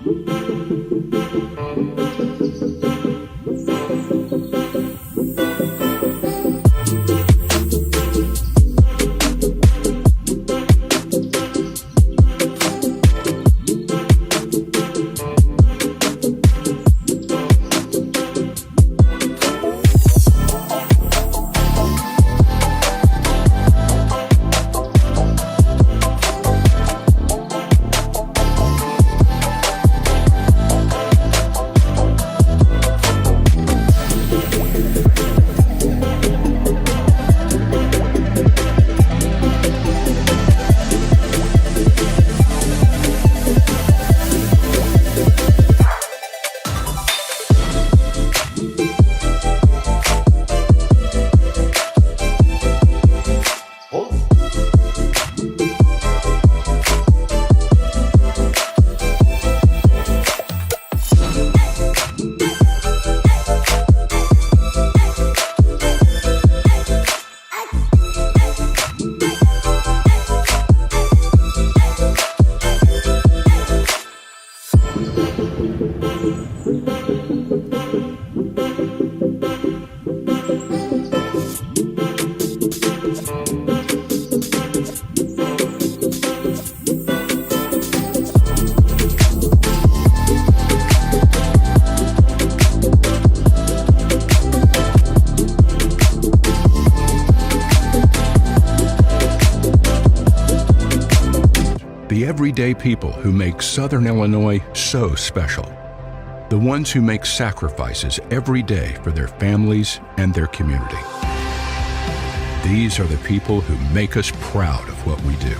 The everyday people who make Southern Illinois so special. The ones who make sacrifices every day for their families and their community. These are the people who make us proud of what we do.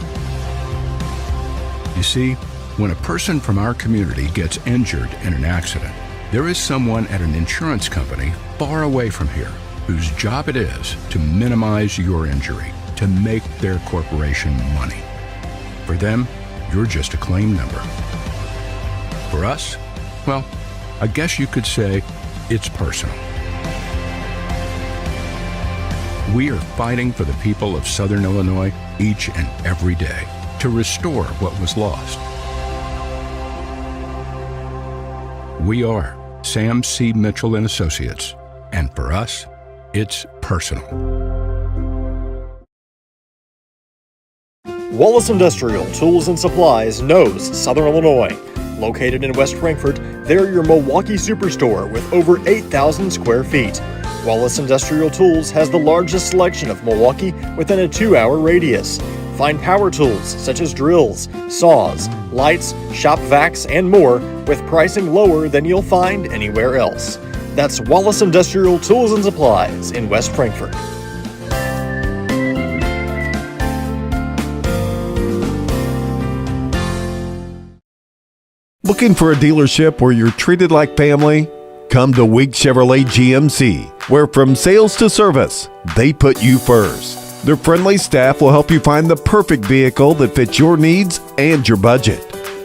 You see, when a person from our community gets injured in an accident, there is someone at an insurance company far away from here whose job it is to minimize your injury, to make their corporation money. For them, you're just a claim number. For us, well, I guess you could say it's personal. We are fighting for the people of Southern Illinois each and every day to restore what was lost. We are Sam C. Mitchell and Associates, and for us, it's personal. Wallace Industrial Tools and Supplies knows Southern Illinois. Located in West Frankfort, they're your Milwaukee superstore with over 8,000 square feet. Wallace Industrial Tools has the largest selection of Milwaukee within a 2-hour radius. Find power tools such as drills, saws, lights, shop vacs, and more with pricing lower than you'll find anywhere else. That's Wallace Industrial Tools and Supplies in West Frankfort. Looking for a dealership where you're treated like family? Come to Week Chevrolet GMC, where from sales to service, they put you first. Their friendly staff will help you find the perfect vehicle that fits your needs and your budget.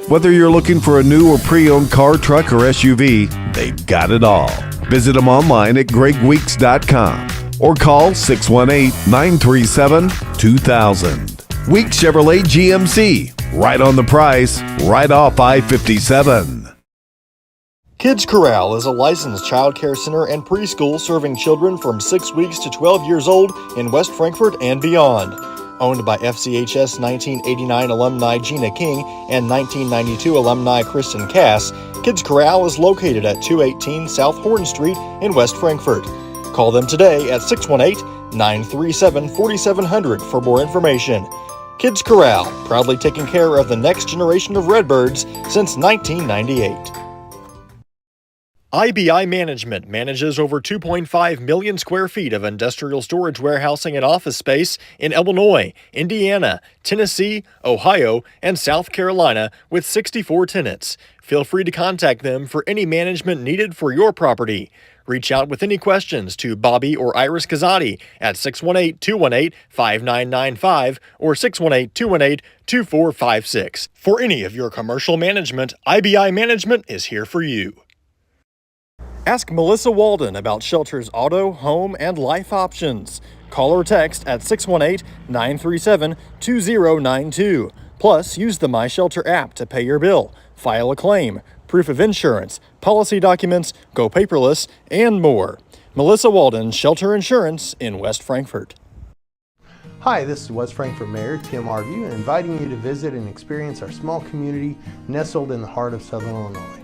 Whether you're looking for a new or pre-owned car, truck, or SUV, they've got it all. Visit them online at gregweeks.com or call 618-937-2000. Week Chevrolet GMC, right on the price, right off I-57. Kids Corral is a licensed child care center and preschool serving children from 6 weeks to 12 years old in West Frankfort and beyond. Owned by FCHS 1989 alumni Gina King and 1992 alumni Kristen Cass, Kids Corral is located at 218 South Horn Street in West Frankfort. Call them today at 618-937-4700 for more information. Kids Corral, proudly taking care of the next generation of Redbirds since 1998. IBI Management manages over 2.5 million square feet of industrial storage warehousing and office space in Illinois, Indiana, Tennessee, Ohio, and South Carolina with 64 tenants. Feel free to contact them for any management needed for your property. Reach out with any questions to Bobby or Iris Kazadi at 618-218-5995 or 618-218-2456. For any of your commercial management, IBI Management is here for you. Ask Melissa Walden about Shelter's auto, home, and life options. Call or text at 618-937-2092. Plus, use the My Shelter app to pay your bill, file a claim, proof of insurance, policy documents, go paperless, and more. Melissa Walden, Shelter Insurance in West Frankfort. Hi, this is West Frankfort Mayor Tim Arview, inviting you to visit and experience our small community nestled in the heart of Southern Illinois.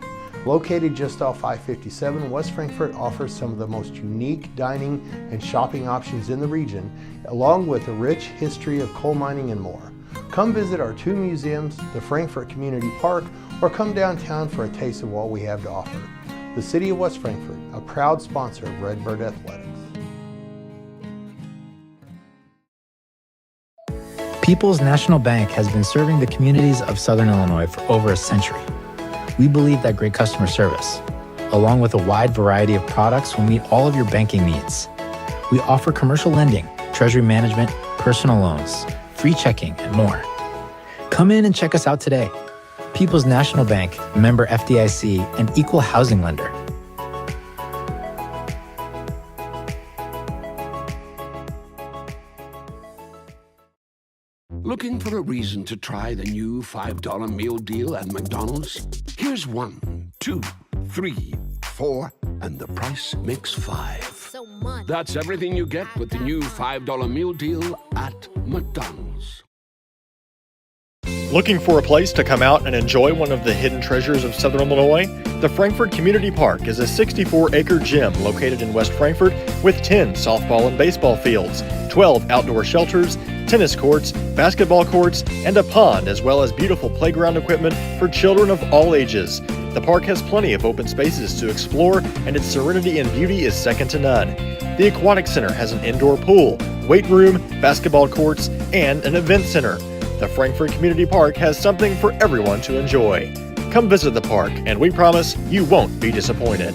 Located just off I-57, West Frankfort offers some of the most unique dining and shopping options in the region, along with a rich history of coal mining and more. Come visit our 2 museums, the Frankfort Community Park, or come downtown for a taste of what we have to offer. The City of West Frankfort, a proud sponsor of Redbird Athletics. People's National Bank has been serving the communities of Southern Illinois for over a century. We believe that great customer service, along with a wide variety of products, will meet all of your banking needs. We offer commercial lending, treasury management, personal loans, free checking, and more. Come in and check us out today. People's National Bank, member FDIC, and equal housing lender. Looking for a reason to try the new $5 meal deal at McDonald's? Here's 1, 2, 3, 4, and the price makes 5. That's everything you get with the new $5 meal deal at McDonald's. Looking for a place to come out and enjoy one of the hidden treasures of Southern Illinois? The Frankfort Community Park is a 64-acre gym located in West Frankfort with 10 softball and baseball fields, 12 outdoor shelters, tennis courts, basketball courts, and a pond, as well as beautiful playground equipment for children of all ages. The park has plenty of open spaces to explore, and its serenity and beauty is second to none. The Aquatic Center has an indoor pool, weight room, basketball courts, and an event center. The Frankfort Community Park has something for everyone to enjoy. Come visit the park, and we promise you won't be disappointed.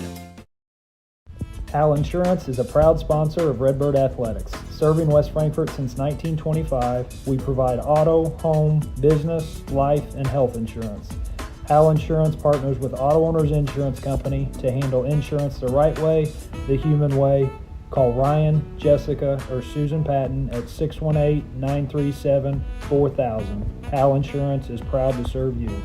Hal Insurance is a proud sponsor of Redbird Athletics. Serving West Frankfort since 1925, we provide auto, home, business, life, and health insurance. Hal Insurance partners with Auto Owners Insurance Company to handle insurance the right way, the human way. Call Ryan, Jessica, or Susan Patton at 618-937-4000. Hal Insurance is proud to serve you.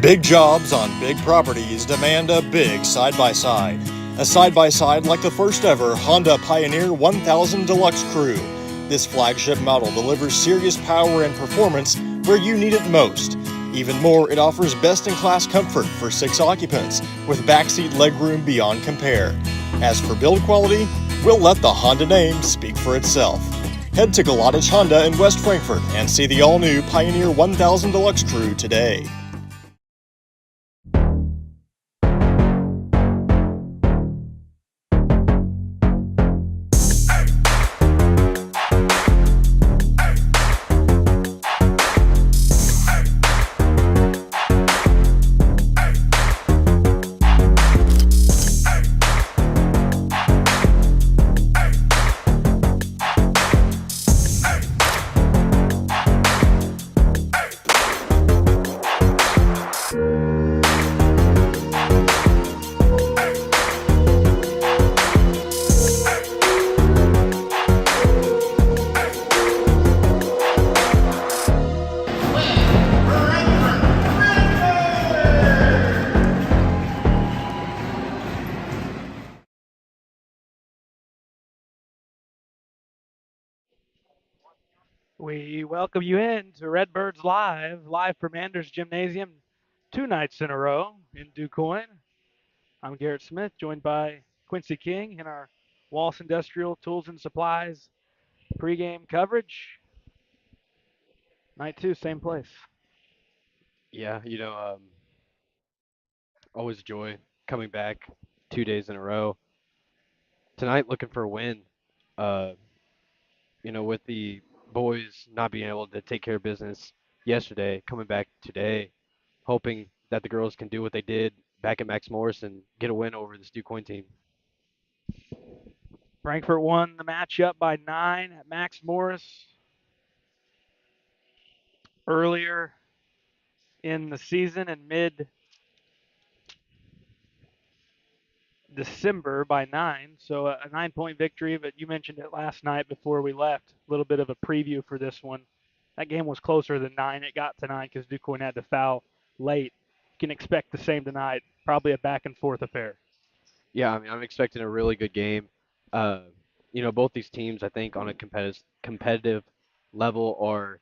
Big jobs on big properties demand a big side-by-side. A side-by-side like the first ever Honda Pioneer 1000 Deluxe Crew. This flagship model delivers serious power and performance where you need it most. Even more, it offers best-in-class comfort for 6 occupants with backseat legroom beyond compare. As for build quality, we'll let the Honda name speak for itself. Head to Galatich Honda in West Frankfort and see the all-new Pioneer 1000 Deluxe Crew today. We welcome you in to Redbirds live from Anders Gymnasium, 2 nights in a row in Quoin. I'm Garrett Smith, joined by Quincy King in our Wallace Industrial Tools and Supplies pregame coverage. Night 2, same place. Yeah, always joy coming back 2 days in a row. Tonight, looking for a win. Uh, with the boys not being able to take care of business yesterday, coming back today, hoping that the girls can do what they did back at Max Morris and get a win over this Quoin team. Frankfort won the matchup by 9 at Max Morris earlier in the season in December by 9. So a 9-point victory, but you mentioned it last night before we left. A little bit of a preview for this one. That game was closer than 9. It got to 9 because DuQuoin had to foul late. You can expect the same tonight. Probably a back and forth affair. Yeah, I mean, I'm expecting a really good game. Uh, both these teams, I think, on a competitive level are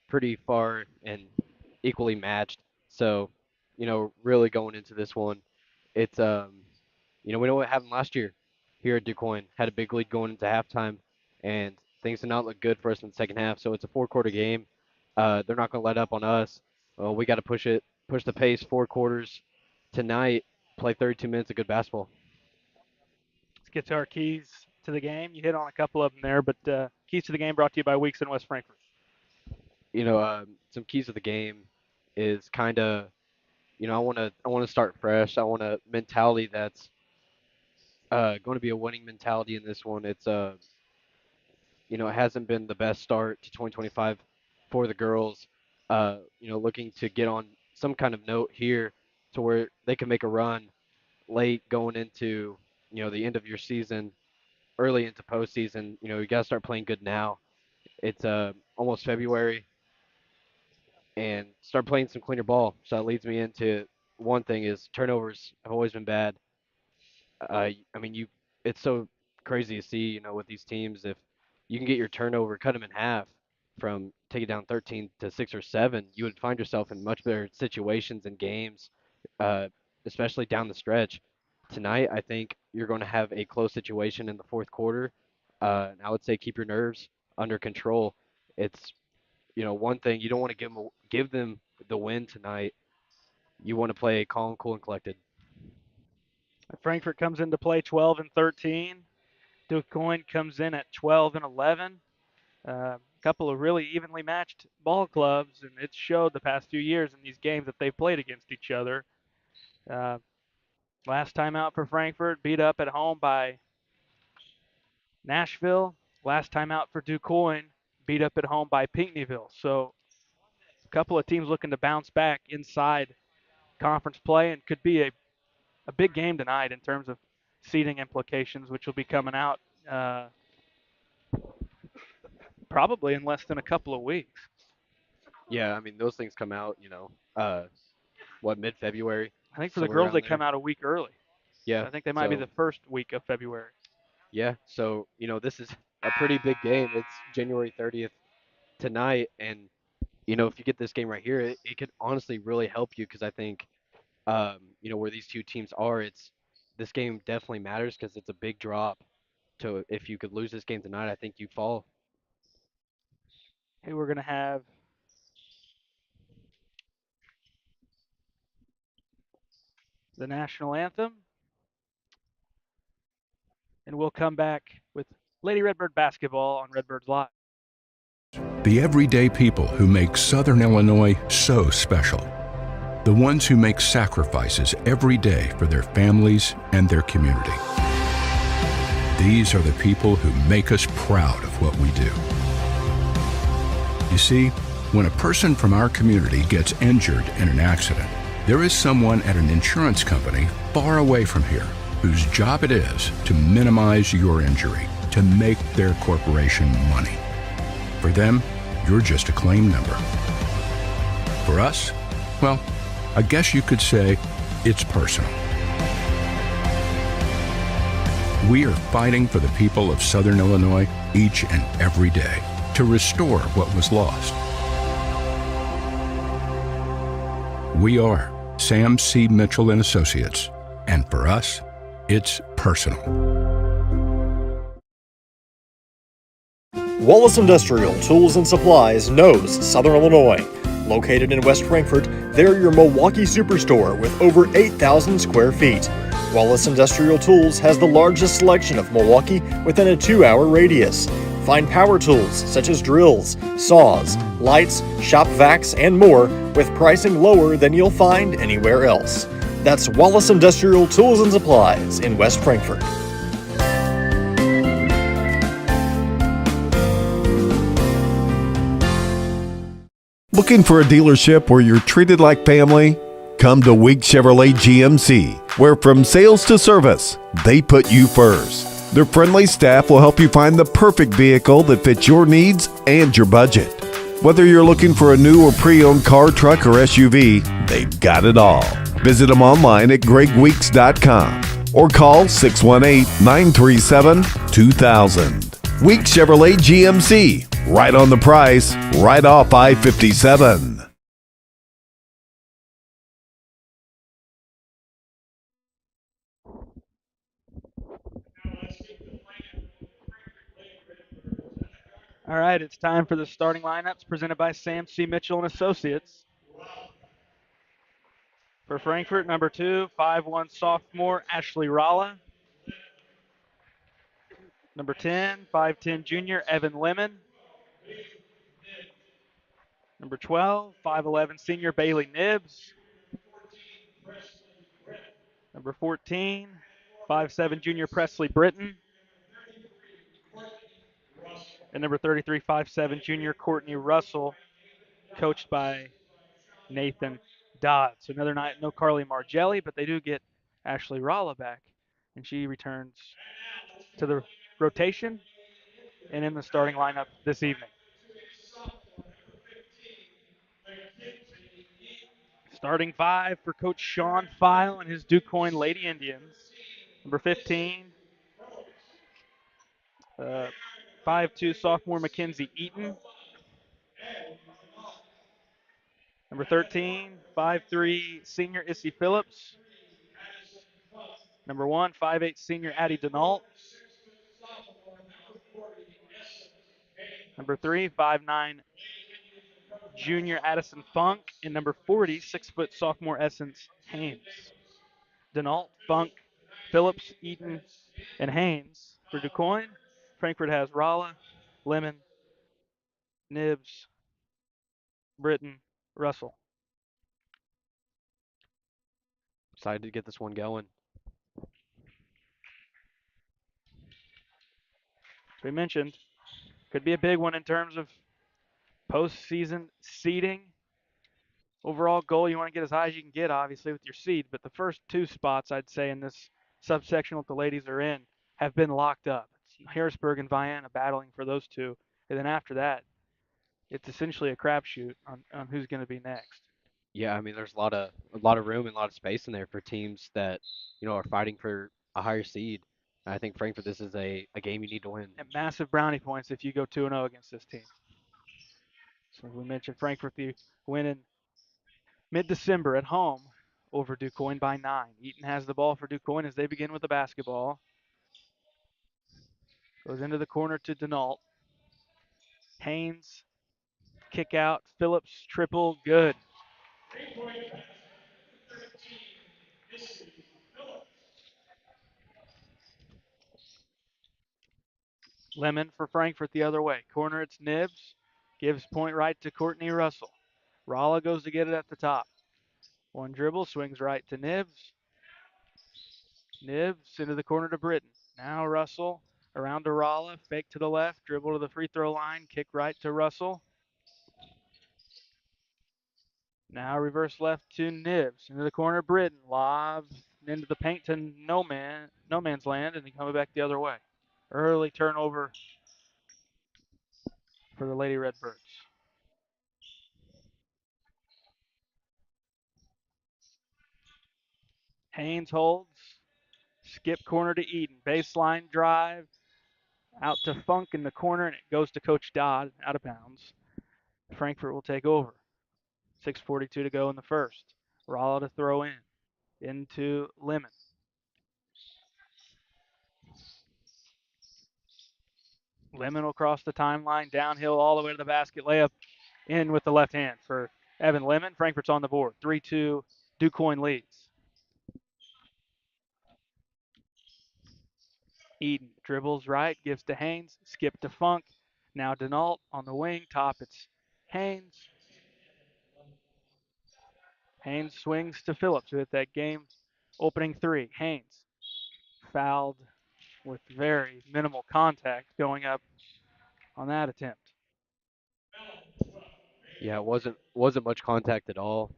pretty far and equally matched. So, really going into this one, it's we know what happened last year here at DuQuoin. Had a big lead going into halftime, and things did not look good for us in the second half. So it's a four-quarter game. They're not going to let up on us. Well, we got to push the pace 4 quarters tonight. Play 32 minutes of good basketball. Let's get to our keys to the game. You hit on a couple of them there, but keys to the game brought to you by Weeks in West Frankfort. Some keys of the game is kind of, I want to start fresh. I want a mentality that's going to be a winning mentality in this one. It's it hasn't been the best start to 2025 for the girls. Looking to get on some kind of note here to where they can make a run late going into, the end of your season, early into postseason. You got to start playing good now. It's almost February, and start playing some cleaner ball. So that leads me into one thing is turnovers have always been bad. I mean, it's so crazy to see, with these teams, if you can get your turnover, cut them in half from take it down 13 to 6 or 7, you would find yourself in much better situations and games, uh, especially down the stretch. Tonight, I think you're going to have a close situation in the fourth quarter. And I would say keep your nerves under control. It's, one thing you don't want to give them the win tonight. You want to play calm, cool, and collected. Frankfort comes into play 12 and 13. DuQuoin comes in at 12 and 11. A couple of really evenly matched ball clubs, and it's showed the past few years in these games that they've played against each other. Last time out for Frankfort, beat up at home by Nashville. Last time out for DuQuoin, beat up at home by Pinckneyville. So a couple of teams looking to bounce back inside conference play, and could be a big game tonight in terms of seeding implications, which will be coming out probably in less than a couple of weeks. Yeah, I mean, those things come out, mid-February? I think for the Somewhere girls, around they there. come out a week early. Yeah. I think they might be the first week of February. Yeah, so, this is a pretty big game. It's January 30th tonight, and, if you get this game right here, it could honestly really help you because I think, where these two teams are, this game definitely matters because it's a big drop. So if you could lose this game tonight, I think you fall. Hey, we're going to have the national anthem, and we'll come back with Lady Redbird basketball on Redbirds Live. The everyday people who make Southern Illinois so special. The ones who make sacrifices every day for their families and their community. These are the people who make us proud of what we do. You see, when a person from our community gets injured in an accident, there is someone at an insurance company far away from here whose job it is to minimize your injury, to make their corporation money. For them, you're just a claim number. For us, well, I guess you could say it's personal. We are fighting for the people of Southern Illinois each and every day to restore what was lost. We are Sam C. Mitchell and Associates, and for us, it's personal. Wallace Industrial Tools and Supplies knows Southern Illinois. Located in West Frankfort, they're your Milwaukee superstore with over 8,000 square feet. Wallace Industrial Tools has the largest selection of Milwaukee within a 2-hour radius. Find power tools such as drills, saws, lights, shop vacs, and more with pricing lower than you'll find anywhere else. That's Wallace Industrial Tools and Supplies in West Frankfort. Looking for a dealership where you're treated like family? Come to Week Chevrolet GMC, where from sales to service, they put you first. Their friendly staff will help you find the perfect vehicle that fits your needs and your budget. Whether you're looking for a new or pre-owned car, truck, or SUV, they've got it all. Visit them online at gregweeks.com or call 618-937-2000. Week Chevrolet GMC, right on the price, right off I-57. All right, it's time for the starting lineups presented by Sam C. Mitchell and Associates. For Frankfort, number 2, 5'1" sophomore Ashley Ralla. Number 10, 5'10" junior Evan Lemon. Number 12, 5'11" senior Bailey Nibbs. Number 14, 5'7" junior Presley Britton. And number 33, 5'7" junior Courtney Russell, coached by Nathan Dodd. So another night, no Carly Margelli, but they do get Ashley Ralla back, and she returns to the rotation and in the starting lineup this evening. Starting 5 for Coach Sean File and his Quoin Lady Indians. Number 15, 5'2" sophomore Mackenzie Eaton. Number 13, 5'3" senior Issy Phillips. Number 1, 5'8" senior Addie Denault. Number 3, 5'9" junior Addison Funk. And number 40, 6-foot sophomore Essence Haynes. Denault, Funk, Phillips, Eaton, and Haynes. For DuQuoin, Frankfort has Ralla, Lemon, Nibbs, Britton, Russell. Excited to get this one going. As we mentioned, could be a big one in terms of postseason seeding. Overall goal, you want to get as high as you can get, obviously, with your seed. But the first 2 spots, I'd say, in this subsection what the ladies are in, have been locked up. It's Harrisburg and Vienna battling for those 2. And then after that, it's essentially a crapshoot on who's going to be next. Yeah, I mean, there's a lot of room and a lot of space in there for teams that are fighting for a higher seed. And I think Frankfurt, this is a game you need to win. And massive brownie points if you go 2-0 against this team. So we mentioned Frankfurt, the win in mid-December at home over DuQuoin by 9. Eaton has the ball for DuQuoin as they begin with the basketball. Goes into the corner to Denault. Haynes, kick out. Phillips, triple, good. Lemon for Frankfurt the other way. Corner, it's Nibbs. Gives point right to Courtney Russell. Ralla goes to get it at the top. One dribble, swings right to Nibbs. Nibbs into the corner to Britton. Now Russell around to Ralla. Fake to the left, dribble to the free throw line, kick right to Russell. Now reverse left to Nibbs. Into the corner, Britton. Lob into the paint to no man's land, and then coming back the other way. Early turnover for the Lady Redbirds. Haynes holds. Skip corner to Eden. Baseline drive. Out to Funk in the corner, and it goes to Coach Dodd out of bounds. Frankfurt will take over. 6:42 to go in the first. Ralla to throw in. Into Lemon. Lemon will cross the timeline, downhill all the way to the basket, layup in with the left hand for Evan Lemon. Frankfurt's on the board. 3-2, DuQuoin leads. Eden dribbles right, gives to Haynes, skip to Funk. Now Denault on the wing, top it's Haynes. Haynes swings to Phillips with that game opening 3. Haynes fouled with very minimal contact going up on that attempt. Yeah, it wasn't much contact at all.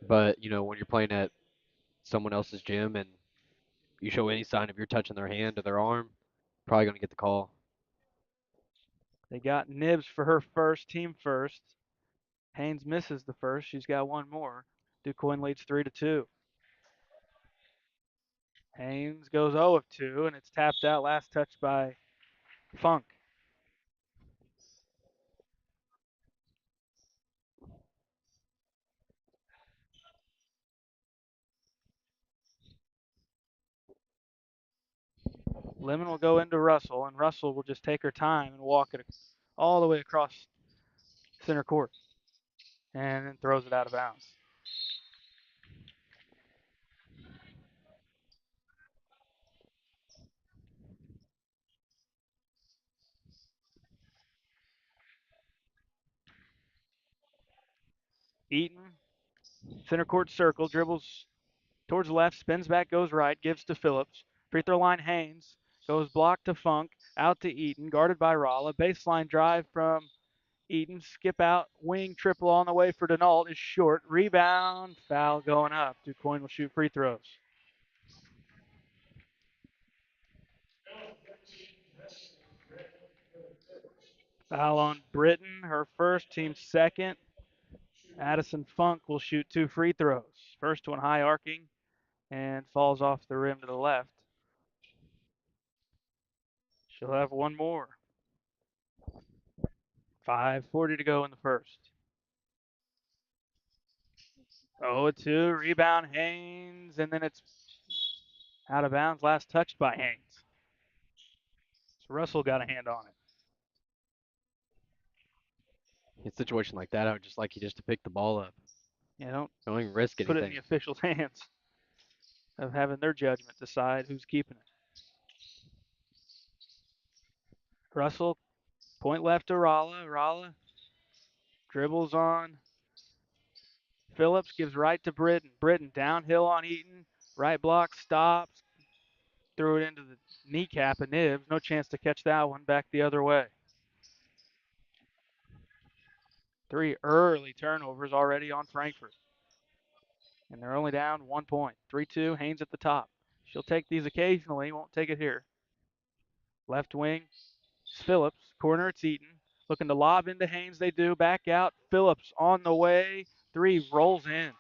But, when you're playing at someone else's gym and you show any sign of you're touching their hand or their arm, probably going to get the call. They got Nibs for her first, team first. Haynes misses the first. She's got one more. DuQuoin leads 3-2. Haynes goes 0 of 2, and it's tapped out. Last touch by Funk. Lemon will go into Russell, and Russell will just take her time and walk it all the way across center court, and then throws it out of bounds. Eaton, center court circle, dribbles towards the left, spins back, goes right, gives to Phillips. Free throw line, Haynes goes blocked to Funk, out to Eaton, guarded by Rolla. Baseline drive from Eaton, skip out, wing triple on the way for Denault is short. Rebound, foul going up. DuQuoin will shoot free throws. Foul on Britton, her first, team second. Addison Funk will shoot 2 free throws. First one high arcing and falls off the rim to the left. She'll have one more. 5:40 to go in the first. 0-2, rebound Haynes, and then it's out of bounds. Last touched by Haynes. So Russell got a hand on it. In a situation like that, I would just like you just to pick the ball up. Yeah, Don't even risk anything. put it in the officials' hands of having their judgment decide who's keeping it. Russell, point left to Rolla. Rolla dribbles on Phillips, gives right to Britton. Britton downhill on Eaton. Right block stops. Threw it into the kneecap of Nibs. No chance to catch that one. Back the other way. 3 early turnovers already on Frankfurt. And they're only down 1 point. 3-2, Haynes at the top. She'll take these occasionally, won't take it here. Left wing, it's Phillips. Corner, it's Eaton. Looking to lob into Haynes, they do. Back out, Phillips on the way. 3 rolls in.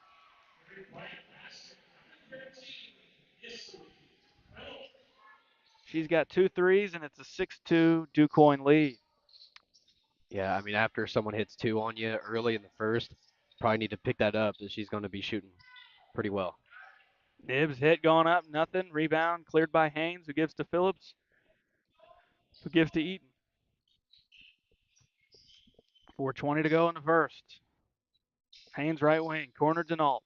She's got 2 threes, and it's a 6-2 DuQuoin lead. Yeah, after someone hits 2 on you early in the first, probably need to pick that up as she's going to be shooting pretty well. Nibs hit going up, nothing. Rebound cleared by Haynes, who gives to Phillips, who gives to Eaton. 4:20 to go in the first. Haynes right wing, corner Denault.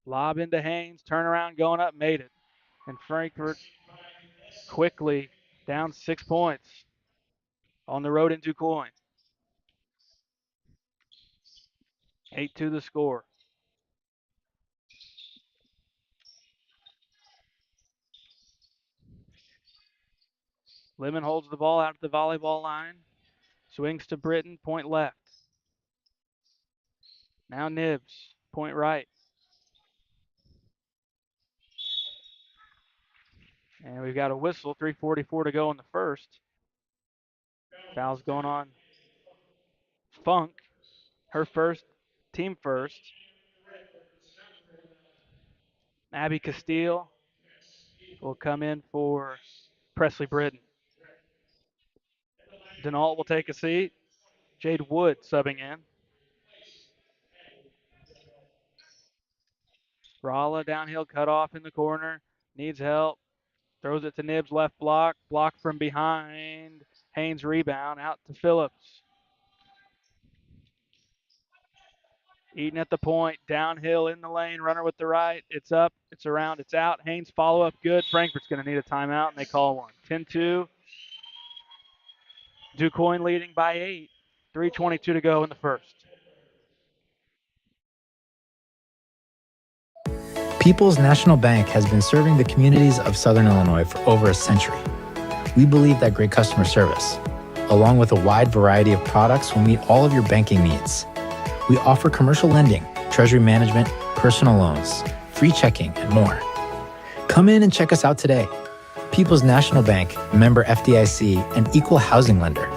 Lob into Haynes, turnaround going up, made it. And Frankfurt quickly down 6 points on the road in DuQuoin. 8-2 the score. Lemon holds the ball out at the volleyball line. Swings to Britton, point left. Now Nibs, point right. And we've got a whistle, 3:44 to go in the first. Foul's going on Funk, her first, team first. Abby Castile will come in for Presley Britton. Denault will take a seat. Jade Wood subbing in. Rolla downhill cutoff in the corner. Needs help. Throws it to Nibs, left block. Block from behind. Haynes rebound out to Phillips. Eaton at the point. Downhill in the lane. Runner with the right. It's up. It's around. It's out. Haynes follow up good. Frankfurt's going to need a timeout, and they call one. 10-2. DuQuoin leading by 8. 3:22 to go in the first. People's National Bank has been serving the communities of Southern Illinois for over a century. We believe that great customer service, along with a wide variety of products, will meet all of your banking needs. We offer commercial lending, treasury management, personal loans, free checking, and more. Come in and check us out today. People's National Bank, member FDIC, and equal housing lender.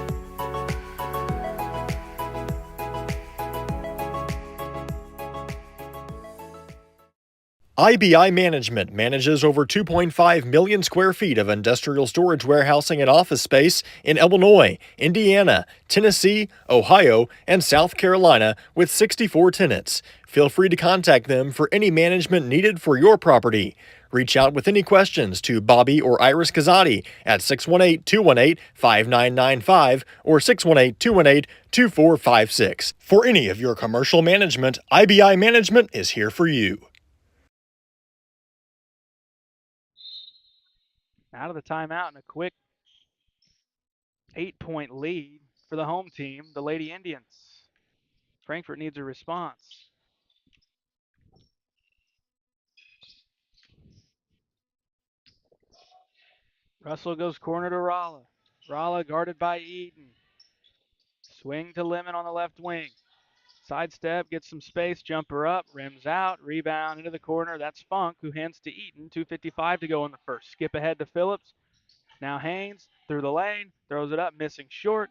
IBI Management manages over 2.5 million square feet of industrial storage warehousing and office space in Illinois, Indiana, Tennessee, Ohio, and South Carolina with 64 tenants. Feel free to contact them for any management needed for your property. Reach out with any questions to Bobby or Iris Kazadi at 618-218-5995 or 618-218-2456. For any of your commercial management, IBI Management is here for you. Out of the timeout and a quick 8-point lead for the home team, the Lady Indians. Frankfort needs a response. Russell goes corner to Rolla. Rolla guarded by Eaton. Swing to Lemon on the left wing. Sidestep, gets some space, jumper up, rims out, rebound into the corner. That's Funk, who hands to Eaton. 2:55 to go in the first. Skip ahead to Phillips. Now Haynes through the lane, throws it up, missing short.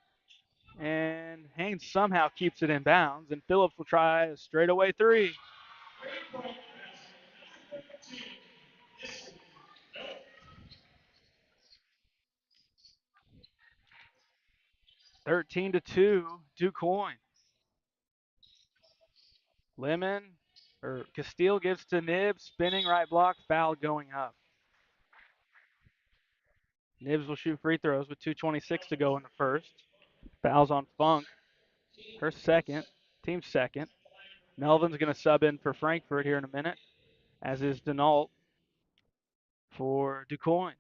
And Haynes somehow keeps it in bounds, and Phillips will try a straightaway three. (13-2), Quoin. Castile gives to Nibbs, spinning right block, foul going up. Nibbs will shoot free throws with 2:26 to go in the first. Fouls on Funk, her second, team second. Melvin's going to sub in for Frankfort here in a minute, as is Denault for Quoin.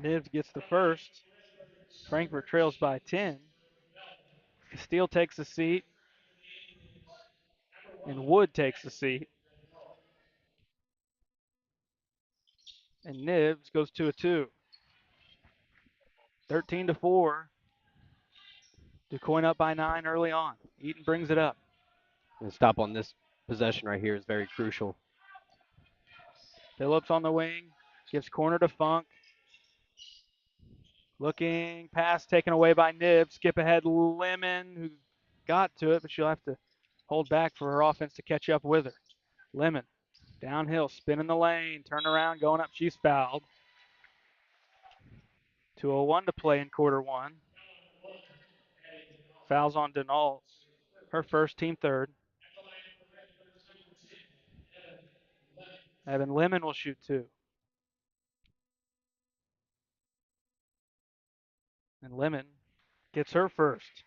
Nibbs gets the first. Frankfort trails by 10. Castile takes a seat, and Wood takes a seat. And Nibbs goes to a 2. 13-4. Quoin up by 9 early on. Eaton brings it up. And stop on this possession right here is very crucial. Phillips on the wing, gives corner to Funk. Looking pass taken away by Nibbs. Skip ahead Lemon, who got to it, but she'll have to hold back for her offense to catch up with her. Lemon, downhill, spin in the lane, turn around, going up. She's fouled. 2:01 to play in quarter one. Fouls on Denault, her first, team third. Evan Lemon will shoot 2. And Lemon gets her first.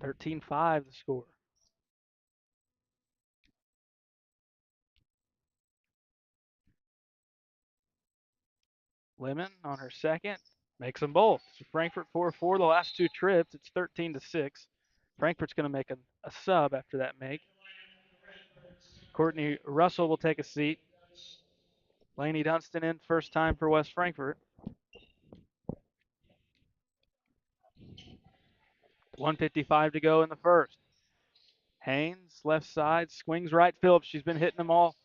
13-5 the score. Lemon on her second, makes them both. So Frankfort 4-4 the last 2 trips. It's 13-6. Frankfort's going to make a sub after that make. Courtney Russell will take a seat. Lainey Dunstan in first time for West Frankfort. 1:55 to go in the first. Haynes, left side, swings right. Phillips, she's been hitting them all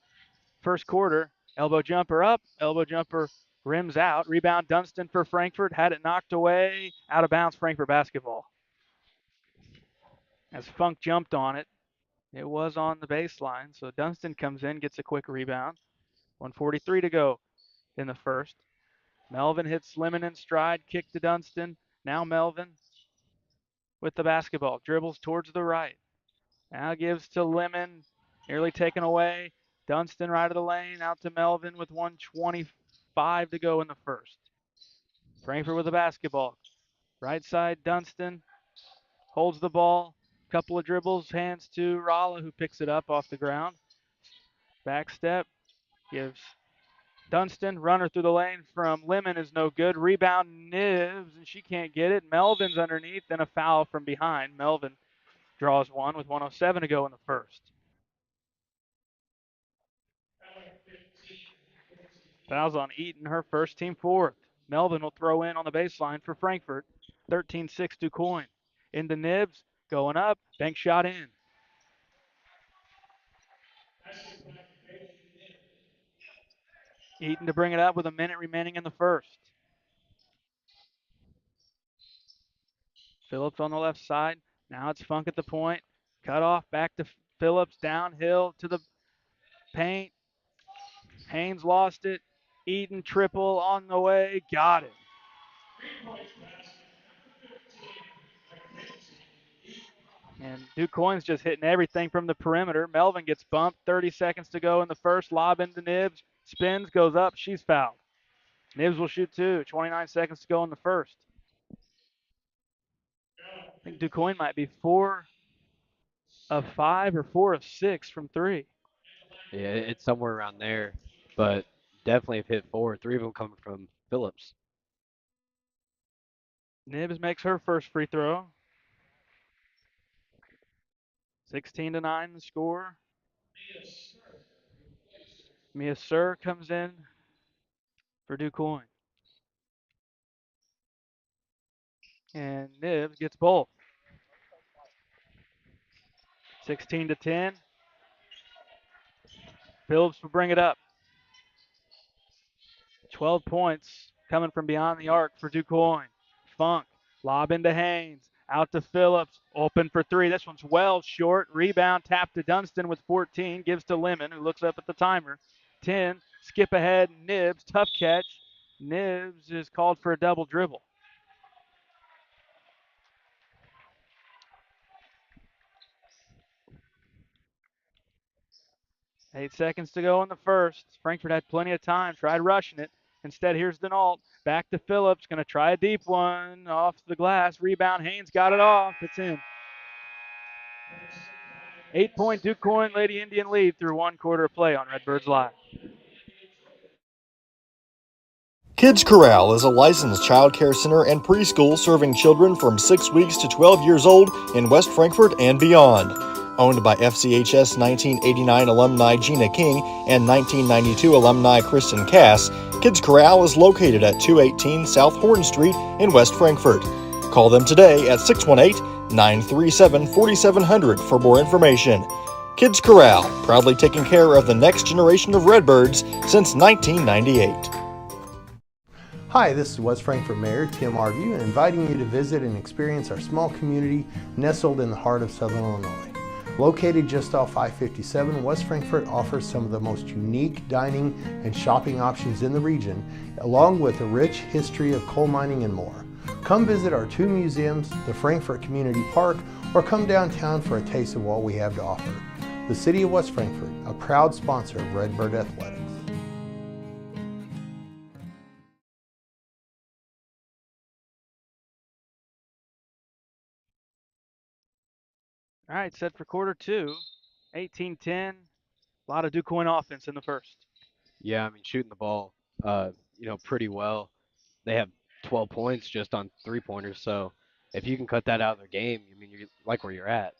first quarter. Elbow jumper up, elbow jumper rims out. Rebound Dunstan for Frankfort, had it knocked away. Out of bounds, Frankfort basketball. As Funk jumped on it, it was on the baseline. So Dunstan comes in, gets a quick rebound. 1:43 to go in the first. Melvin hits Lemon in stride, kick to Dunstan. Now Melvin with the basketball, dribbles towards the right. Now gives to Lemon, nearly taken away. Dunstan right of the lane, out to Melvin with 1:25 to go in the first. Frankfort with the basketball. Right side, Dunstan holds the ball. Couple of dribbles, hands to Rolla, who picks it up off the ground. Back step, gives Dunstan, runner through the lane from Lemon is no good. Rebound Nibbs, and she can't get it. Melvin's underneath, then a foul from behind. Melvin draws one with 1:07 to go in the first. Fouls on Eaton, her first, team fourth. Melvin will throw in on the baseline for Frankfurt. 13-6 DuQuoin. Into Nibs, going up, bank shot in. Eaton to bring it up with a minute remaining in the first. Phillips on the left side. Now it's Funk at the point. Cut off, back to Phillips, downhill to the paint. Haynes lost it. Eaton triple on the way. Got it. And DuQuoin's just hitting everything from the perimeter. Melvin gets bumped. 30 seconds to go in the first. Lob into Nibs. Spins, goes up. She's fouled. Nibs will shoot two. 29 seconds to go in the first. I think DuQuoin might be 4 of 5 or 4 of 6 from three. Yeah, it's somewhere around there, but definitely have hit four. Three of them coming from Phillips. Nibs makes her first free throw. 16-9 the score. Mia Sir comes in for DuQuoin. And Nibs gets both. 16-10. Phillips will bring it up. 12 points coming from beyond the arc for DuQuoin. Funk, lob into Haynes, out to Phillips, open for three. This one's well short. Rebound, tap to Dunston with 14, gives to Lemon, who looks up at the timer. 10, skip ahead, Nibs, tough catch. Nibs is called for a double dribble. Eight seconds to go in the first. Frankfurt had plenty of time, tried rushing it. Instead, here's Denault. Back to Phillips. Going to try a deep one off the glass. Rebound. Haynes got it off. It's in. 8-point DuQuoin Lady Indian lead through one quarter of play on Redbirds Live. Kids Corral is a licensed child care center and preschool serving children from 6 weeks to 12 years old in West Frankfort and beyond. Owned by FCHS 1989 alumni Gina King and 1992 alumni Kristen Cass, Kids Corral is located at 218 South Horn Street in West Frankfort. Call them today at 618-937-4700 for more information. Kids Corral, proudly taking care of the next generation of Redbirds since 1998. Hi, this is West Frankfort Mayor Tim Arview, inviting you to visit and experience our small community nestled in the heart of Southern Illinois. Located just off I-57, West Frankfort offers some of the most unique dining and shopping options in the region, along with a rich history of coal mining and more. Come visit our two museums, the Frankfort Community Park, or come downtown for a taste of what we have to offer. The City of West Frankfort, a proud sponsor of Redbird Athletics. All right, set for quarter two. 18-10. A lot of DuQuoin offense in the first. Yeah, I mean shooting the ball, pretty well. They have 12 points just on three-pointers, so if you can cut that out of their game, I mean you like where you're at.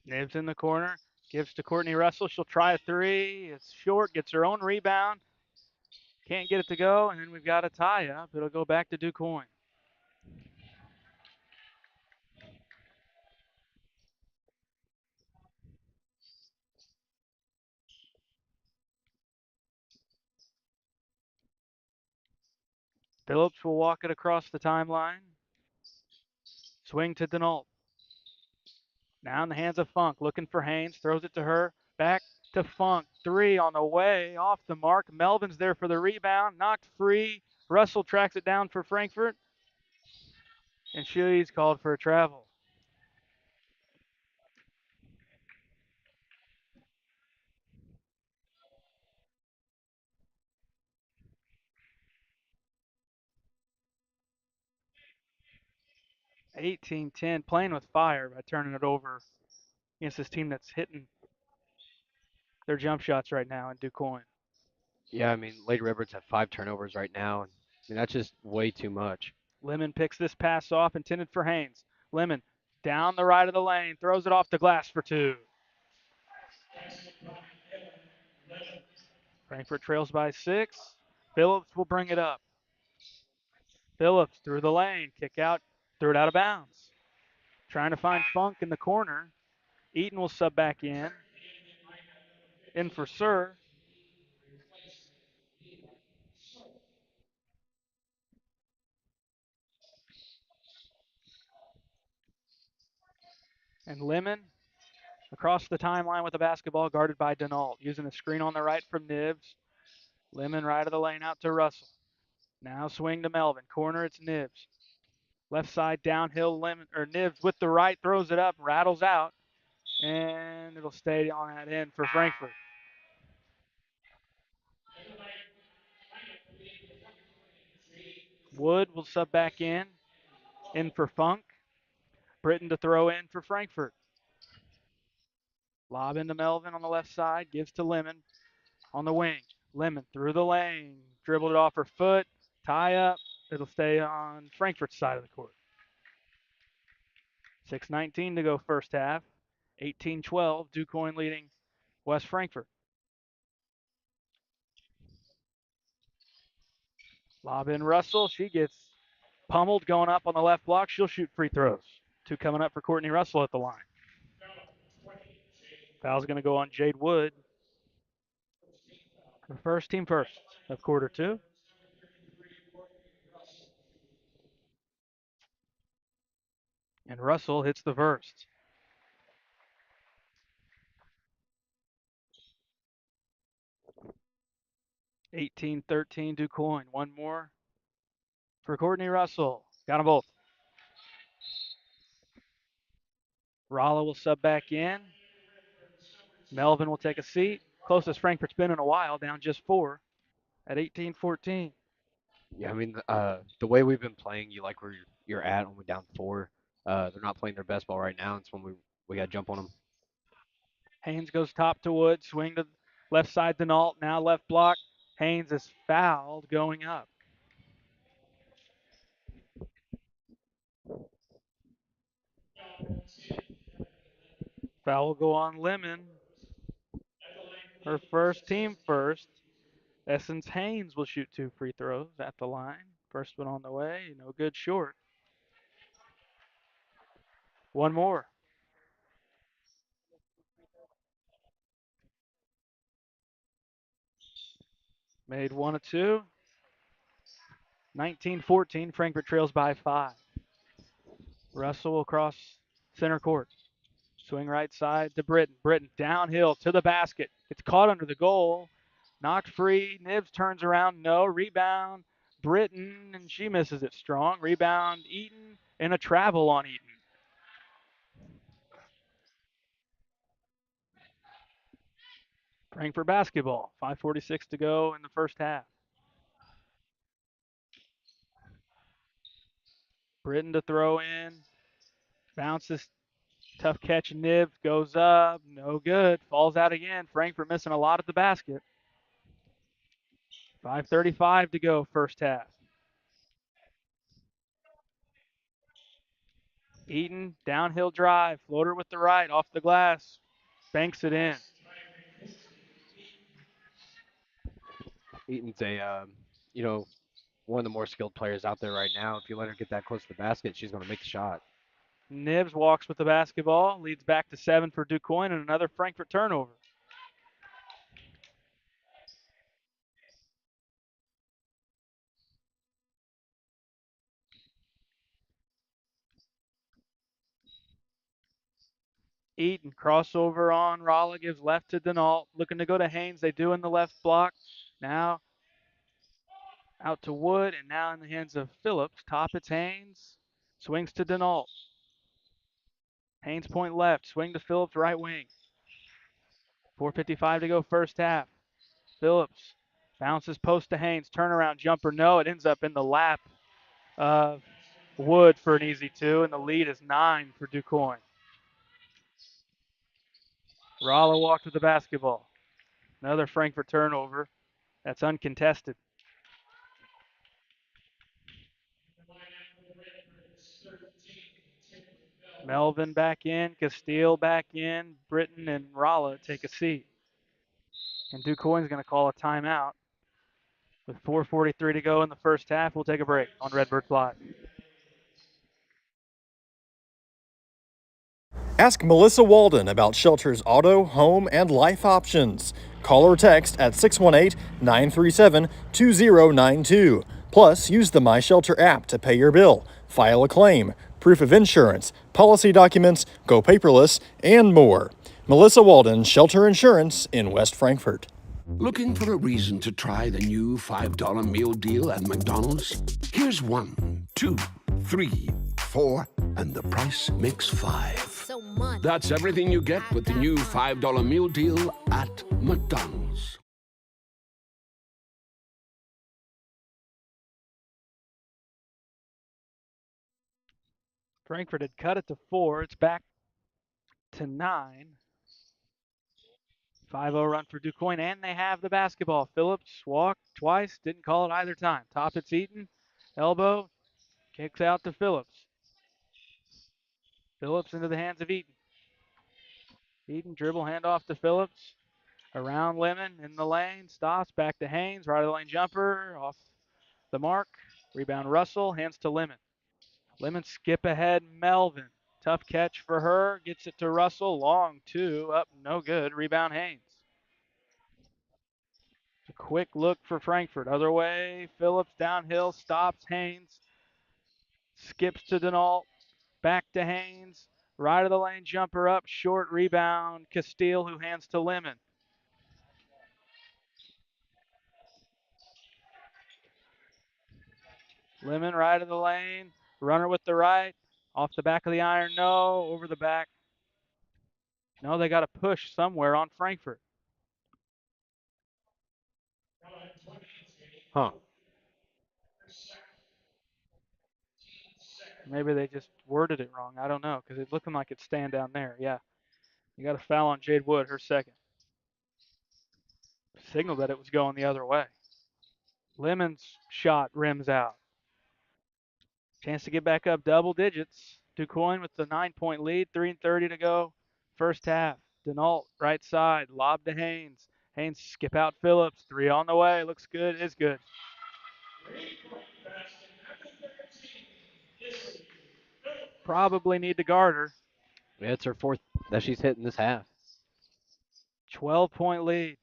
Nibs in the corner. Gives to Courtney Russell. She'll try a three. It's short. Gets her own rebound. Can't get it to go. And then we've got a tie-up. It'll go back to DuQuoin. Phillips will walk it across the timeline. Swing to Denault. Now in the hands of Funk. Looking for Haynes. Throws it to her. Back to Funk. Three on the way. Off the mark. Melvin's there for the rebound. Knocked free. Russell tracks it down for Frankfurt. And she's called for a travel. (18-10), playing with fire by turning it over against this team that's hitting their jump shots right now in DuQuoin. Yeah, I mean Lady Redbirds have 5 turnovers right now, and I mean that's just way too much. Lemon picks this pass off, intended for Haynes. Lemon down the right of the lane, throws it off the glass for two. Frankfurt trails by 6. Phillips will bring it up. Phillips through the lane, kick out, threw it out of bounds. Trying to find Funk in the corner. Eaton will sub back in. In for Sir. And Lemon across the timeline with the basketball, guarded by Denault. Using a screen on the right from Nibs. Lemon right of the lane out to Russell. Now swing to Melvin. Corner, it's Nibs. Left side downhill, Lemon or Nibs with the right, throws it up, rattles out, and it'll stay on that end for Frankfurt. Wood will sub back in for Funk. Britton to throw in for Frankfurt. Lob into Melvin on the left side, gives to Lemon on the wing. Lemon through the lane, dribbled it off her foot, tie up. It'll stay on Frankfurt's side of the court. 6:19 to go first half. 18-12, DuQuoin leading West Frankfurt. Lob in Russell. She gets pummeled going up on the left block. She'll shoot free throws. Two coming up for Courtney Russell at the line. Foul's going to go on Jade Wood. Her first, team first of quarter two. And Russell hits the first. (18-13) DuQuoin. One more for Courtney Russell. Got them both. Ralla will sub back in. Melvin will take a seat. Closest Frankfurt's been in a while, down just 4 at 18-14. Yeah, I mean, the way we've been playing, you like where you're at when we're down 4. They're not playing their best ball right now. It's when we got to jump on them. Haynes goes top to Wood. Swing to left side to Nault. Now left block. Haynes is fouled going up. Foul will go on Lemon. Her first, team first. Essence Haynes will shoot 2 free throws at the line. First one on the way. No good short. One more. Made 1 of 2. 19-14. Frankfurt trails by 5. Russell will cross center court. Swing right side to Britton. Britton downhill to the basket. It's caught under the goal. Knocked free. Nibs turns around. No. Rebound. Britton, and she misses it strong. Rebound Eaton, and a travel on Eaton. Frankfurt basketball. 5:46 to go in the first half. Britton to throw in. Bounces. Tough catch. Nibs goes up. No good. Falls out again. Frankfurt missing a lot at the basket. 5:35 to go first half. Eaton, downhill drive, floater with the right, off the glass, banks it in. Eaton's one of the more skilled players out there right now. If you let her get that close to the basket, she's going to make the shot. Nibs walks with the basketball, leads back to 7 for DuQuoin, and another Frankfurt turnover. Eaton, crossover on Ralla, gives left to Denault, looking to go to Haynes. They do in the left block. Now out to Wood, and now in the hands of Phillips. Top, it's Haynes. Swings to Denault. Haynes point left, swing to Phillips, right wing. 4:55 to go first half. Phillips bounces post to Haynes. Turnaround jumper, no. It ends up in the lap of Wood for an easy 2, and the lead is 9 for DuQuoin. Ralla walked with the basketball. Another Frankfurt turnover. That's uncontested. Melvin back in, Castile back in, Britton and Ralla take a seat. And DuQuoin's going to call a timeout. With 4:43 to go in the first half, we'll take a break on Redbirds Live. Ask Melissa Walden about Shelter's auto, home, and life options. Call or text at 618-937-2092. Plus, use the My Shelter app to pay your bill, file a claim, proof of insurance, policy documents, go paperless, and more. Melissa Walden, Shelter Insurance in West Frankfort. Looking for a reason to try the new $5 meal deal at McDonald's? Here's 1, 2, 3, 4, and the price makes 5. That's everything you get with the new $5 meal deal at McDonald's. Frankfort had cut it to 4. It's back to 9. 5-0 run for Quoin, and they have the basketball. Phillips walked twice, didn't call it either time. Top it's Eaton, elbow, kicks out to Phillips. Phillips into the hands of Eaton. Eaton dribble handoff to Phillips. Around Lemon in the lane, stops, back to Haynes, right of the lane jumper, off the mark. Rebound Russell, hands to Lemon. Lemon skip ahead, Melvin. Tough catch for her, gets it to Russell, long two, up, no good. Rebound Haynes. A quick look for Frankfort. Other way, Phillips downhill, stops Haynes. Skips to Denault, back to Haynes. Right of the lane jumper up, short rebound. Castile who hands to Lemon. Lemon right of the lane. Runner with the right. Off the back of the iron, no. Over the back. No, they got to push somewhere on Frankfort. Huh. Maybe they just worded it wrong. I don't know, because it's looking like it's stand down there. Yeah. You got a foul on Jade Wood, her second. Signaled that it was going the other way. Lemon's shot rims out. Chance to get back up double digits. Quoin with the 9-point lead, 3:30 to go. First half. Denault, right side, lob to Haynes. Haynes skip out Phillips. 3 on the way. Looks good, is good. Probably need to guard her. Yeah, it's her fourth that she's hitting this half. 12-point lead.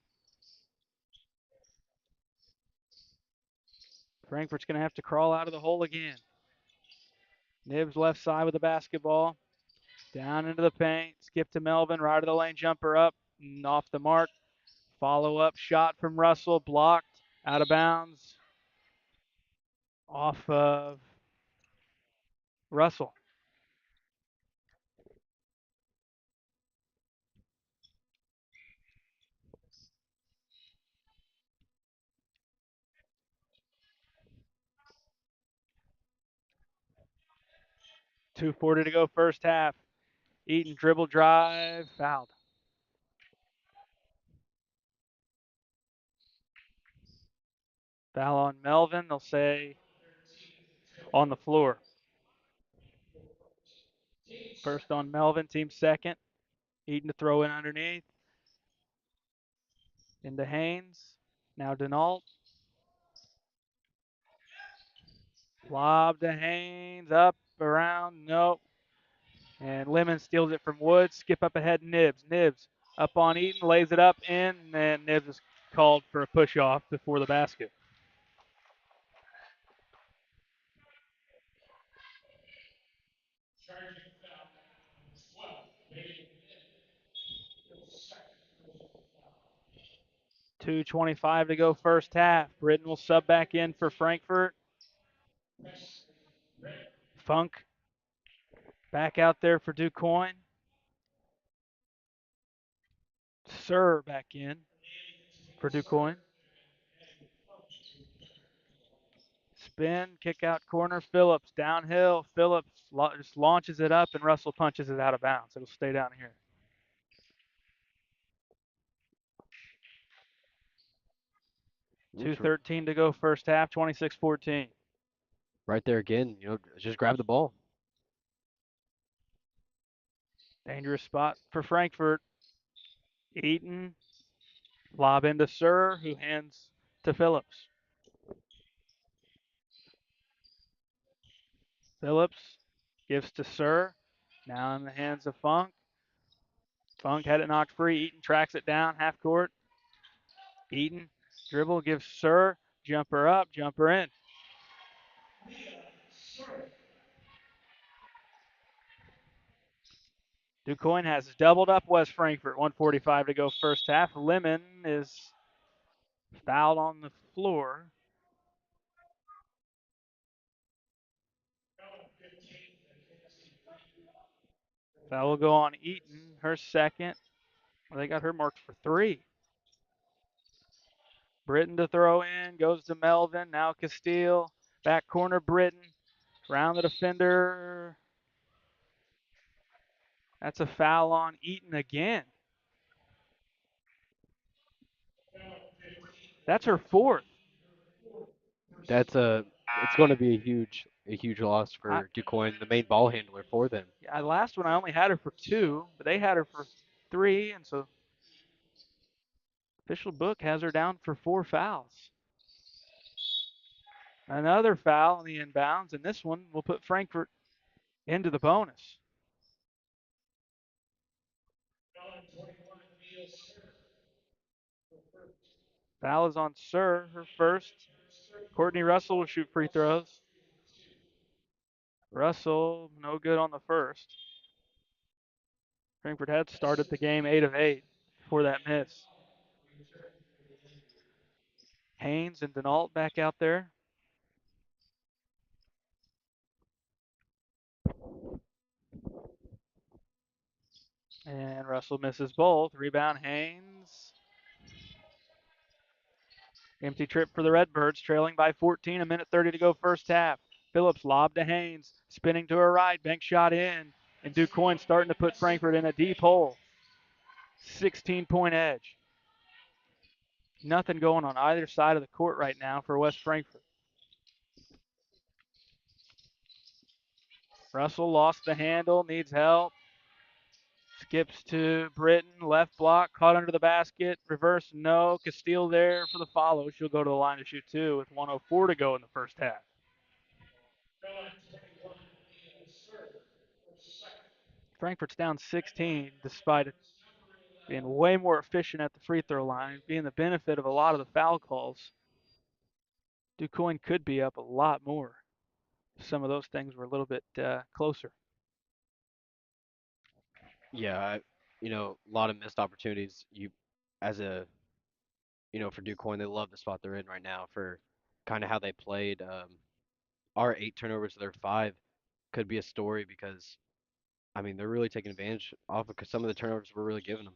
Frankfurt's going to have to crawl out of the hole again. Nibs left side with the basketball. Down into the paint. Skip to Melvin. Right of the lane jumper up. And off the mark. Follow up shot from Russell. Blocked. Out of bounds. Off of Russell. .240 to go first half. Eaton dribble drive. Fouled. Foul on Melvin. They'll say on the floor. First on Melvin, team second. Eaton to throw in underneath. Into Haynes. Now Denault. Lob to Haynes. Up, around, nope. And Lemon steals it from Woods. Skip up ahead, Nibs. Nibs up on Eaton, lays it up in, and Nibs is called for a push off before the basket. .225 to go first half. Britton will sub back in for Frankfurt. Funk back out there for Quoin. Sir back in for Quoin. Spin, kick out corner. Phillips downhill. Phillips just launches it up, and Russell punches it out of bounds. It'll stay down here. .213 to go first half, 26-14. Right there again, just grab the ball. Dangerous spot for Frankfurt. Eaton, lob into Sir, who hands to Phillips. Phillips gives to Sir. Now in the hands of Funk. Funk had it knocked free. Eaton tracks it down, half court. Eaton dribble, gives Sir. Jumper up, jumper in. DuQuoin has doubled up West Frankfort. 1:45 to go first half. Lemon is fouled on the floor. Foul will go on Eaton, her second. They got her marked for 3. Britton to throw in, goes to Melvin. Now Castile, back corner Britton. Round the defender. That's a foul on Eaton again. That's her 4th. It's going to be a huge loss I, for DuQuoin, the main ball handler for them. yeah, last one I only had her for 2, but they had her for 3, and so official book has her down for 4 fouls. Another foul on the inbounds, and this one will put Frankfort into the bonus. Foul is on Sir, her first. Courtney Russell will shoot free throws. Russell, no good on the first. Frankfort had started the game 8 of 8 before that miss. Haynes and Denault back out there. And Russell misses both. Rebound Haynes. Empty trip for the Redbirds, trailing by 14, a minute 30 to go first half. Phillips lob to Haynes, spinning to her right, bank shot in, and DuQuoin starting to put Frankfort in a deep hole. 16-point edge. Nothing going on either side of the court right now for West Frankfort. Russell lost the handle, needs help. Skips to Britton, left block, caught under the basket, reverse, no. Castile there for the follow. She'll go to the line to shoot 2 with 1:04 to go in the first half. Frankfurt's down 16 despite it being way more efficient at the free throw line, being the benefit of a lot of the foul calls. DuQuoin could be up a lot more if some of those things were a little bit closer. Yeah, a lot of missed opportunities. As a, for DuQuoin, they love the spot they're in right now for kind of how they played. Our 8 turnovers to their 5 could be a story because, I mean, they're really taking advantage off of some of the turnovers we're really giving them.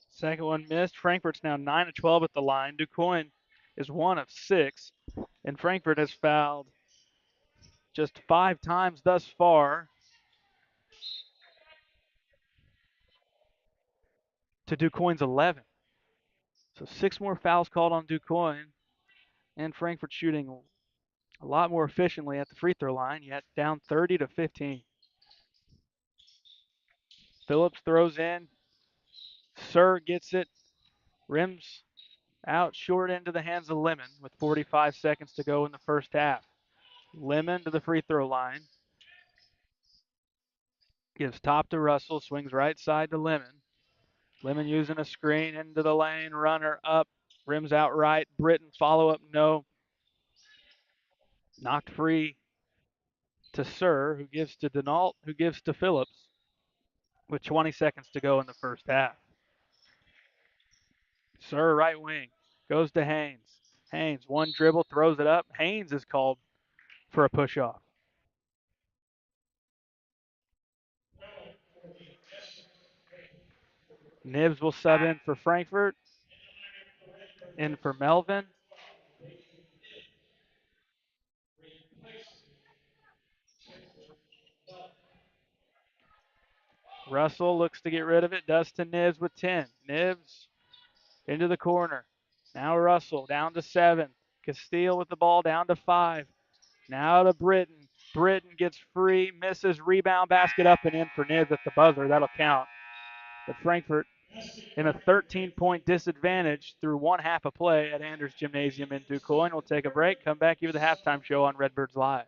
Second one missed. Frankfurt's now 9 of 12 at the line. DuQuoin is 1 of 6, and Frankfurt has fouled just 5 times thus far to DuQuoin's 11. So 6 more fouls called on DuQuoin, and Frankfurt shooting a lot more efficiently at the free throw line, yet down 30 to 15. Phillips throws in. Sir gets it. Rims out short into the hands of Lemon with 45 seconds to go in the first half. Lemon to the free throw line. Gives top to Russell. Swings right side to Lemon. Lemon using a screen into the lane. Runner up. Rims out right. Britton follow up. No. Knocked free to Sir, who gives to Denault, who gives to Phillips with 20 seconds to go in the first half. Sir, right wing, goes to Haynes. Haynes, one dribble, throws it up. Haynes is called for a push off. Nibs will sub in for Frankfurt. In for Melvin. Russell looks to get rid of it. Does to Nibs with 10. Nibs into the corner. Now Russell down to 7. Castile with the ball down to 5. Now to Britton. Britton gets free, misses, rebound, basket up and in for Nibs at the buzzer. That'll count. But Frankfurt in a 13-point disadvantage through one half of play at Anders Gymnasium in DuQuoin. We'll take a break, come back, give you the halftime show on Redbirds Live.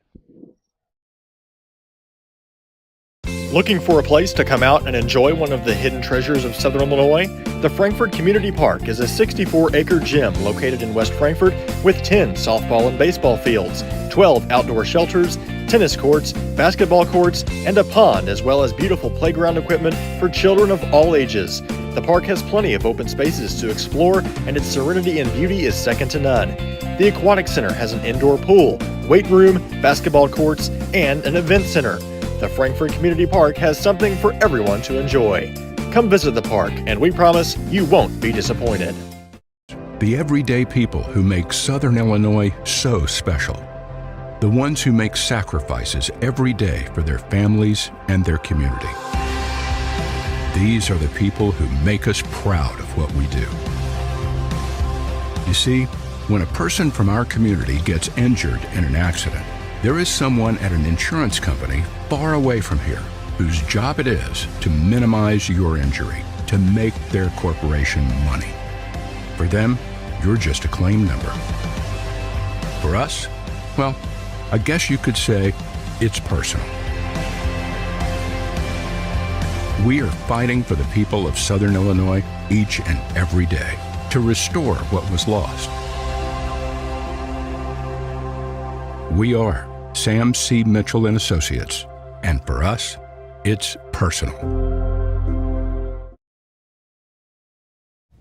Looking for a place to come out and enjoy one of the hidden treasures of Southern Illinois? The Frankfort Community Park is a 64-acre gym located in West Frankfort with 10 softball and baseball fields, 12 outdoor shelters, tennis courts, basketball courts, and a pond, as well as beautiful playground equipment for children of all ages. The park has plenty of open spaces to explore, and its serenity and beauty is second to none. The Aquatic Center has an indoor pool, weight room, basketball courts, and an event center. The Frankfort Community Park has something for everyone to enjoy. Come visit the park, and we promise you won't be disappointed. The everyday people who make Southern Illinois so special. The ones who make sacrifices every day for their families and their community. These are the people who make us proud of what we do. You see, when a person from our community gets injured in an accident, there is someone at an insurance company far away from here whose job it is to minimize your injury, to make their corporation money. For them, you're just a claim number. For us, well, I guess you could say it's personal. We are fighting for the people of Southern Illinois each and every day to restore what was lost. We are Sam C. Mitchell and Associates, and for us, it's personal.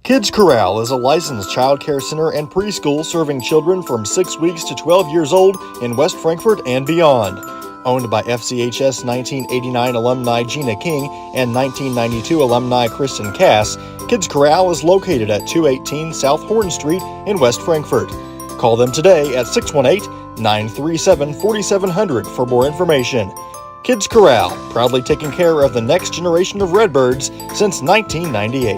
Kids Corral is a licensed child care center and preschool serving children from 6 weeks to 12 years old in West Frankfort and beyond. Owned by FCHS 1989 alumni Gina King and 1992 alumni Kristen Cass, Kids Corral is located at 218 South Horn Street in West Frankfort. Call them today at 618-937-4700 for more information. Kids Corral, proudly taking care of the next generation of Redbirds since 1998.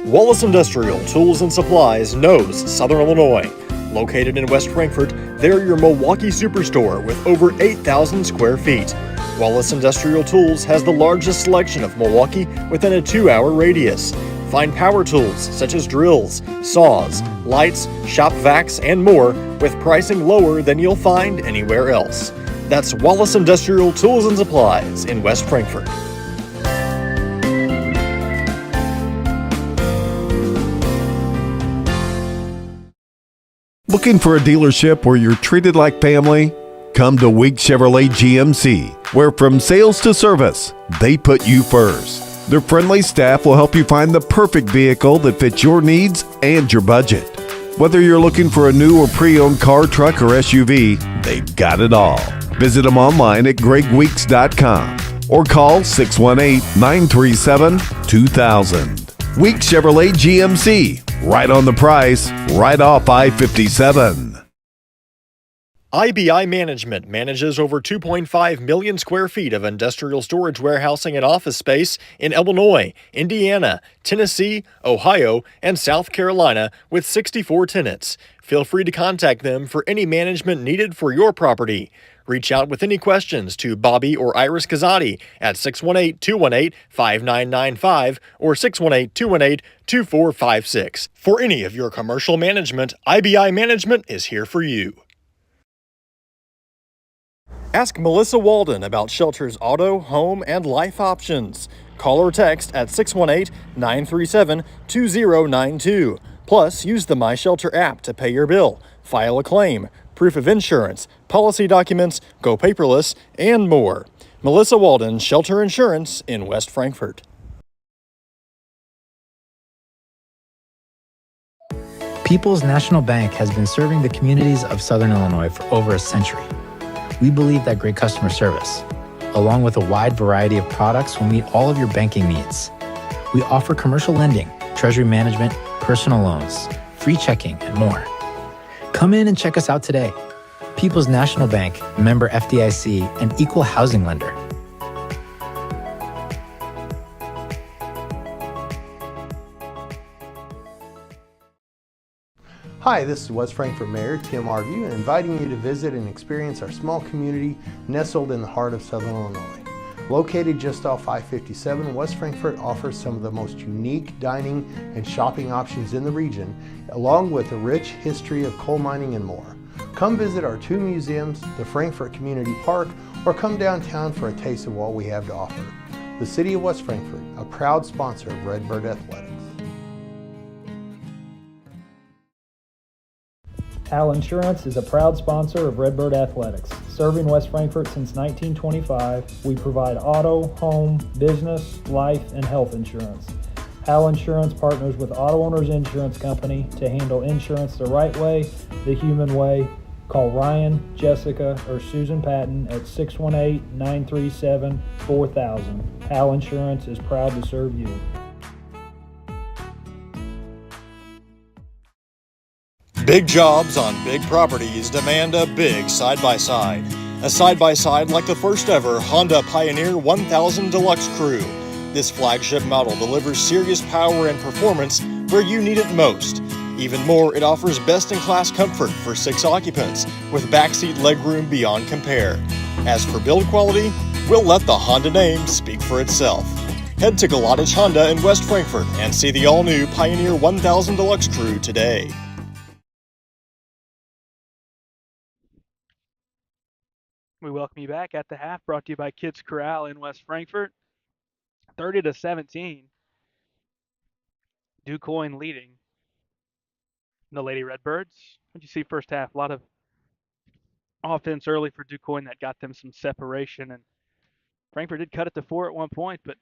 Wallace Industrial Tools and Supplies knows Southern Illinois. Located in West Frankfort, they're your Milwaukee superstore with over 8,000 square feet. Wallace Industrial Tools has the largest selection of Milwaukee within a 2-hour radius. Find power tools such as drills, saws, lights, shop vacs, and more with pricing lower than you'll find anywhere else. That's Wallace Industrial Tools and Supplies in West Frankfort. Looking for a dealership where you're treated like family? Come to Week Chevrolet GMC, where from sales to service, they put you first. Their friendly staff will help you find the perfect vehicle that fits your needs and your budget. Whether you're looking for a new or pre-owned car, truck, or SUV, they've got it all. Visit them online at gregweeks.com or call 618-937-2000. Week Chevrolet GMC, right on the price, right off I-57. IBI Management manages over 2.5 million square feet of industrial storage warehousing and office space in Illinois, Indiana, Tennessee, Ohio, and South Carolina with 64 tenants. Feel free to contact them for any management needed for your property. Reach out with any questions to Bobby or Iris Kazadi at 618-218-5995 or 618-218-2456. For any of your commercial management, IBI Management is here for you. Ask Melissa Walden about Shelter's auto, home, and life options. Call or text at 618-937-2092. Plus, use the My Shelter app to pay your bill, file a claim, proof of insurance, policy documents, go paperless, and more. Melissa Walden, Shelter Insurance in West Frankfort. People's National Bank has been serving the communities of Southern Illinois for over a century. We believe that great customer service, along with a wide variety of products, will meet all of your banking needs. We offer commercial lending, treasury management, personal loans, free checking, and more. Come in and check us out today. People's National Bank, member FDIC, and equal housing lender. Hi, this is West Frankfort Mayor Tim Arview, inviting you to visit and experience our small community nestled in the heart of Southern Illinois. Located just off I-57, West Frankfort offers some of the most unique dining and shopping options in the region, along with a rich history of coal mining and more. Come visit our 2 museums, the Frankfort Community Park, or come downtown for a taste of what we have to offer. The City of West Frankfort, a proud sponsor of Redbird Athletics. Al Insurance is a proud sponsor of Redbird Athletics. Serving West Frankfort since 1925, we provide auto, home, business, life, and health insurance. Al Insurance partners with Auto Owners Insurance Company to handle insurance the right way, the human way. Call Ryan, Jessica, or Susan Patton at 618-937-4000. Al Insurance is proud to serve you. Big jobs on big properties demand a big side-by-side. A side-by-side like the first ever Honda Pioneer 1000 Deluxe Crew. This flagship model delivers serious power and performance where you need it most. Even more, it offers best-in-class comfort for 6 occupants with backseat legroom beyond compare. As for build quality, we'll let the Honda name speak for itself. Head to Galadich Honda in West Frankfort and see the all-new Pioneer 1000 Deluxe Crew today. We welcome you back at the half, brought to you by Kids Corral in West Frankfort. 30-17. Quoin leading the Lady Redbirds. What'd you see first half? A lot of offense early for Quoin that got them some separation, and Frankfort did cut it to 4 at one point, but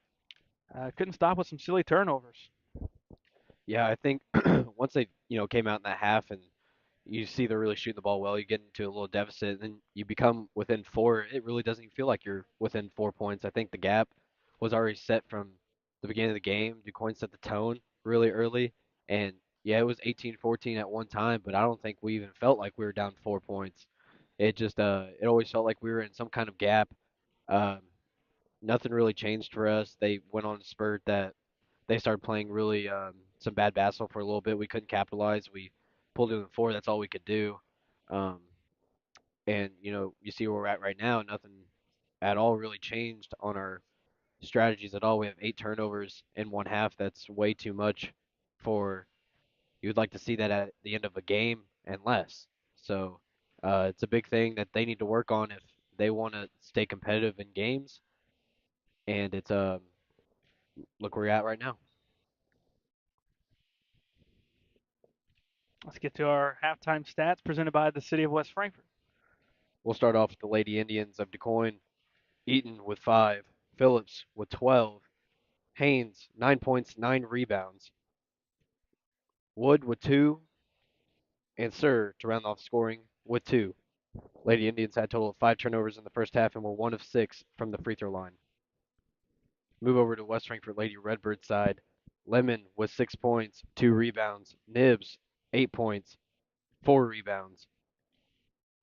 couldn't stop with some silly turnovers. Yeah, I think once they, came out in that half and you see they're really shooting the ball well, you get into a little deficit, and then you become within 4. It really doesn't even feel like you're within 4 points. I think the gap was already set from the beginning of the game. DuQuoin set the tone really early, and yeah, it was 18-14 at one time, but I don't think we even felt like we were down 4 points. It just it always felt like we were in some kind of gap. Um, Nothing really changed for us. They went on a spurt that they started playing really some bad basketball for a little bit. We couldn't capitalize. We pulled it in 4. That's all we could do. Um, and you see where we're at right now. Nothing at all really changed on our strategies at all. We have 8 turnovers in one half. That's way too much for you'd like to see that at the end of a game and less. So it's a big thing that they need to work on if they want to stay competitive in games. And it's look where we're at right now. Let's get to our halftime stats presented by the City of West Frankfort. We'll start off with the Lady Indians of DuQuoin. Eaton with 5, Phillips with 12, Haynes 9 points, 9 rebounds, Wood with 2, and Sir to round off scoring with 2. Lady Indians had a total of 5 turnovers in the first half and were 1 of 6 from the free throw line. Move over to West Frankfort Lady Redbird side. Lemon with 6 points, 2 rebounds, Nibs 8 points, 4 rebounds,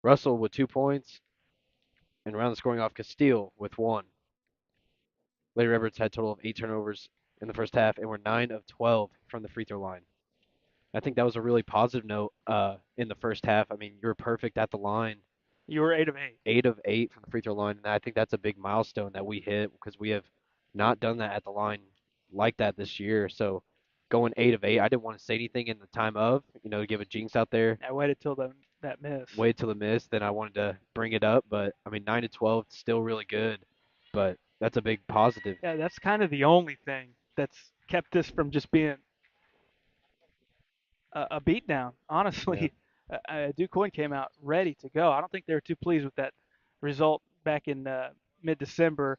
Russell with 2 points, and around the scoring off Castile with 1. Lady Redbirds had a total of 8 turnovers in the first half and were 9 of 12 from the free throw line. I think that was a really positive note in the first half. I mean, you were perfect at the line. You were 8 of 8. 8 of 8 from the free throw line, and I think that's a big milestone that we hit because we have not done that at the line like that this year. So going 8 of 8, I didn't want to say anything in the time of, to give a jinx out there. I waited till that miss. Waited till the miss, then I wanted to bring it up. But I mean, 9 to 12, still really good. But that's a big positive. Yeah, that's kind of the only thing that's kept this from just being a beatdown. Honestly, Quoin came out ready to go. I don't think they were too pleased with that result back in mid-December.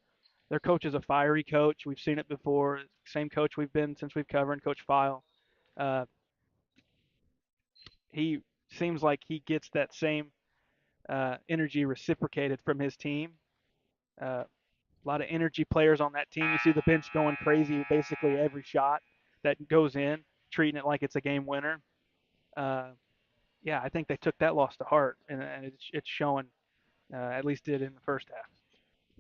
Their coach is a fiery coach. We've seen it before. Same coach we've been since we've covered, Coach File. He seems like he gets that same energy reciprocated from his team. A lot of energy players on that team. You see the bench going crazy basically every shot that goes in, treating it like it's a game winner. Yeah, I think they took that loss to heart, and it's showing. At least did in the first half.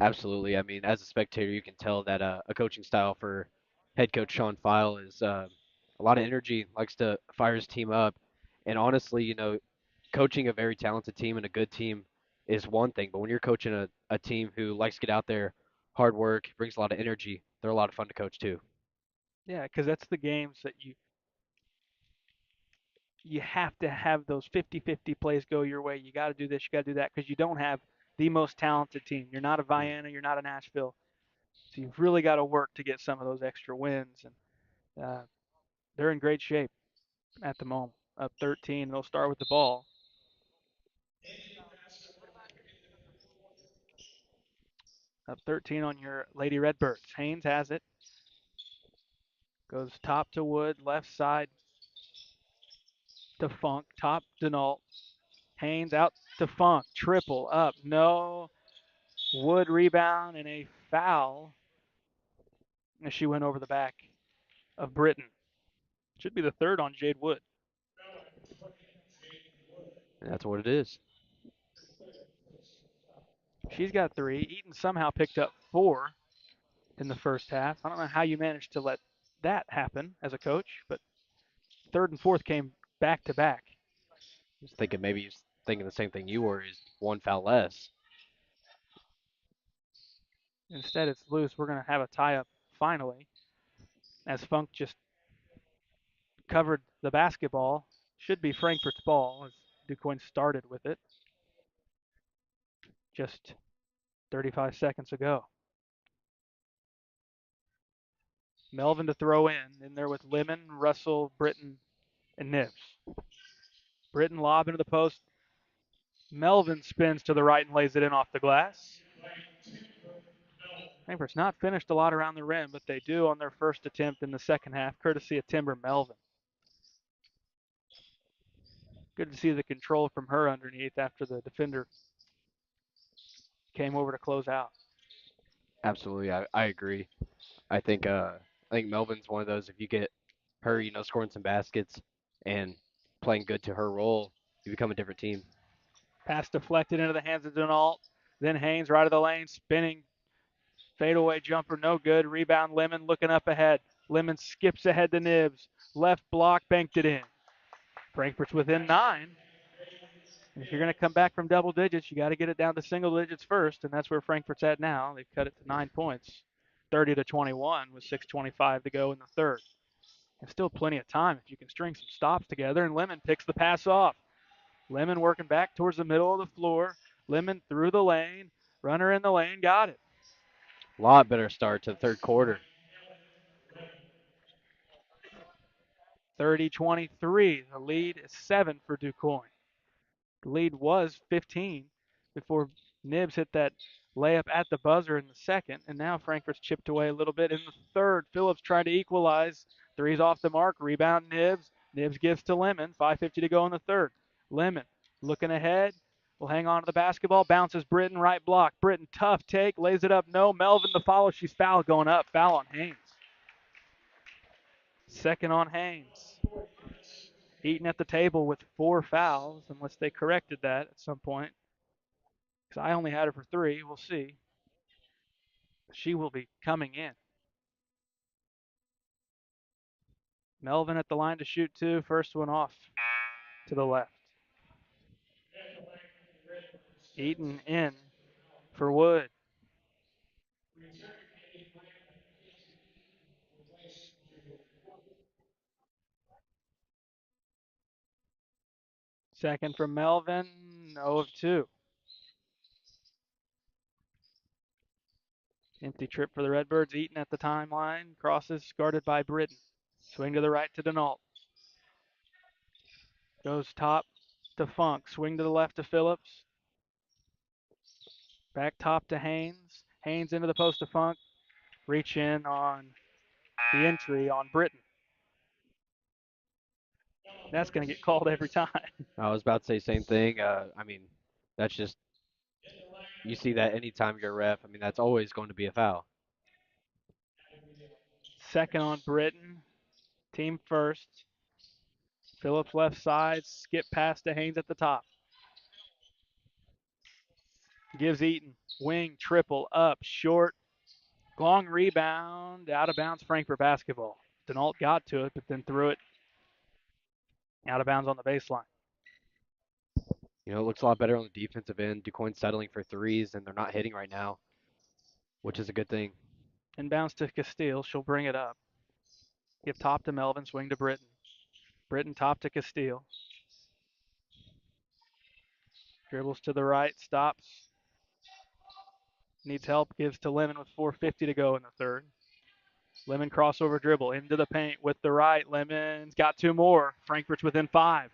Absolutely. I mean, as a spectator, you can tell that a coaching style for head coach Sean File is a lot of energy, likes to fire his team up. And honestly, coaching a very talented team and a good team is one thing, but when you're coaching a team who likes to get out there, hard work, brings a lot of energy, they're a lot of fun to coach too. Yeah, because that's the games that you have to have those 50-50 plays go your way. You got to do this, you got to do that, because you don't have the most talented team. You're not a Vienna, you're not a Nashville. So you've really got to work to get some of those extra wins. And they're in great shape at the moment. Up 13, they'll start with the ball. Up 13 on your Lady Redbirds. Haynes has it. Goes top to Wood, left side to Funk, top Denault. Haynes out to Funk, triple up, no. Wood rebound and a foul as she went over the back of Britton. Should be the third on Jade Wood. And that's what it is. She's got 3. Eaton somehow picked up 4 in the first half. I don't know how you managed to let that happen as a coach, but third and fourth came back to back. I was thinking maybe he's thinking the same thing you were, is one foul less. Instead, it's loose. We're going to have a tie-up finally as Funk just covered the basketball. Should be Frankfurt's ball as DuQuoin started with it just 35 seconds ago. Melvin to throw in there with Lemon, Russell, Britton, and Nibs. Britton lob into the post. Melvin spins to the right and lays it in off the glass. Frankfurt's not finished a lot around the rim, but they do on their first attempt in the second half, courtesy of Timber Melvin. Good to see the control from her underneath after the defender came over to close out. Absolutely, I agree. I think Melvin's one of those, if you get her, scoring some baskets and playing good to her role, you become a different team. Pass deflected into the hands of Denault. Then Haynes right of the lane, spinning. Fadeaway jumper, no good. Rebound, Lemon looking up ahead. Lemon skips ahead to Nibs. Left block, banked it in. Frankfurt's within 9. And if you're going to come back from double digits, you got to get it down to single digits first, and that's where Frankfurt's at now. They've cut it to 9 points, 30-21 with 6:25 to go in the third. There's still plenty of time if you can string some stops together, and Lemon picks the pass off. Lemon working back towards the middle of the floor. Lemon through the lane. Runner in the lane, got it. A lot better start to the third quarter. 30-23. The lead is 7 for DuQuoin. The lead was 15 before Nibs hit that layup at the buzzer in the second, and now Frankfurt's chipped away a little bit in the third. Phillips trying to equalize. Three's off the mark. Rebound Nibs. Nibs gives to Lemon. 5:50 to go in the third. Lemon looking ahead. Will hang on to the basketball. Bounces Britton, right block. Britton, tough take. Lays it up. No. Melvin the follow. She's fouled going up. Foul on Haynes. Second on Haynes. Eaton at the table with 4 fouls, unless they corrected that at some point. Because I only had her for 3. We'll see. She will be coming in. Melvin at the line to shoot 2. First one off to the left. Eaton in for Wood. Second from Melvin, 0 of 2. Empty trip for the Redbirds. Eaton at the timeline. Crosses, guarded by Britton. Swing to the right to Denault. Goes top to Funk. Swing to the left to Phillips. Back top to Haynes. Haynes into the post to Funk. Reach in on the entry on Britton. That's going to get called every time. I was about to say same thing. That's just, you see that anytime you're a ref. That's always going to be a foul. Second on Britton. Team first. Phillips left side. Skip pass to Haynes at the top. Gives Eaton. Wing triple up. Short. Long rebound. Out of bounds Frankfurt basketball. Denault got to it, but then threw it out of bounds on the baseline. It looks a lot better on the defensive end. DuQuoin's settling for threes, and they're not hitting right now, which is a good thing. Inbounds to Castile. She'll bring it up. Give top to Melvin. Swing to Britton. Britton top to Castile. Dribbles to the right, stops. Needs help, gives to Lemon with 4:50 to go in the third. Lemon crossover dribble into the paint with the right. Lemon's got two more. Frankfurt's within 5.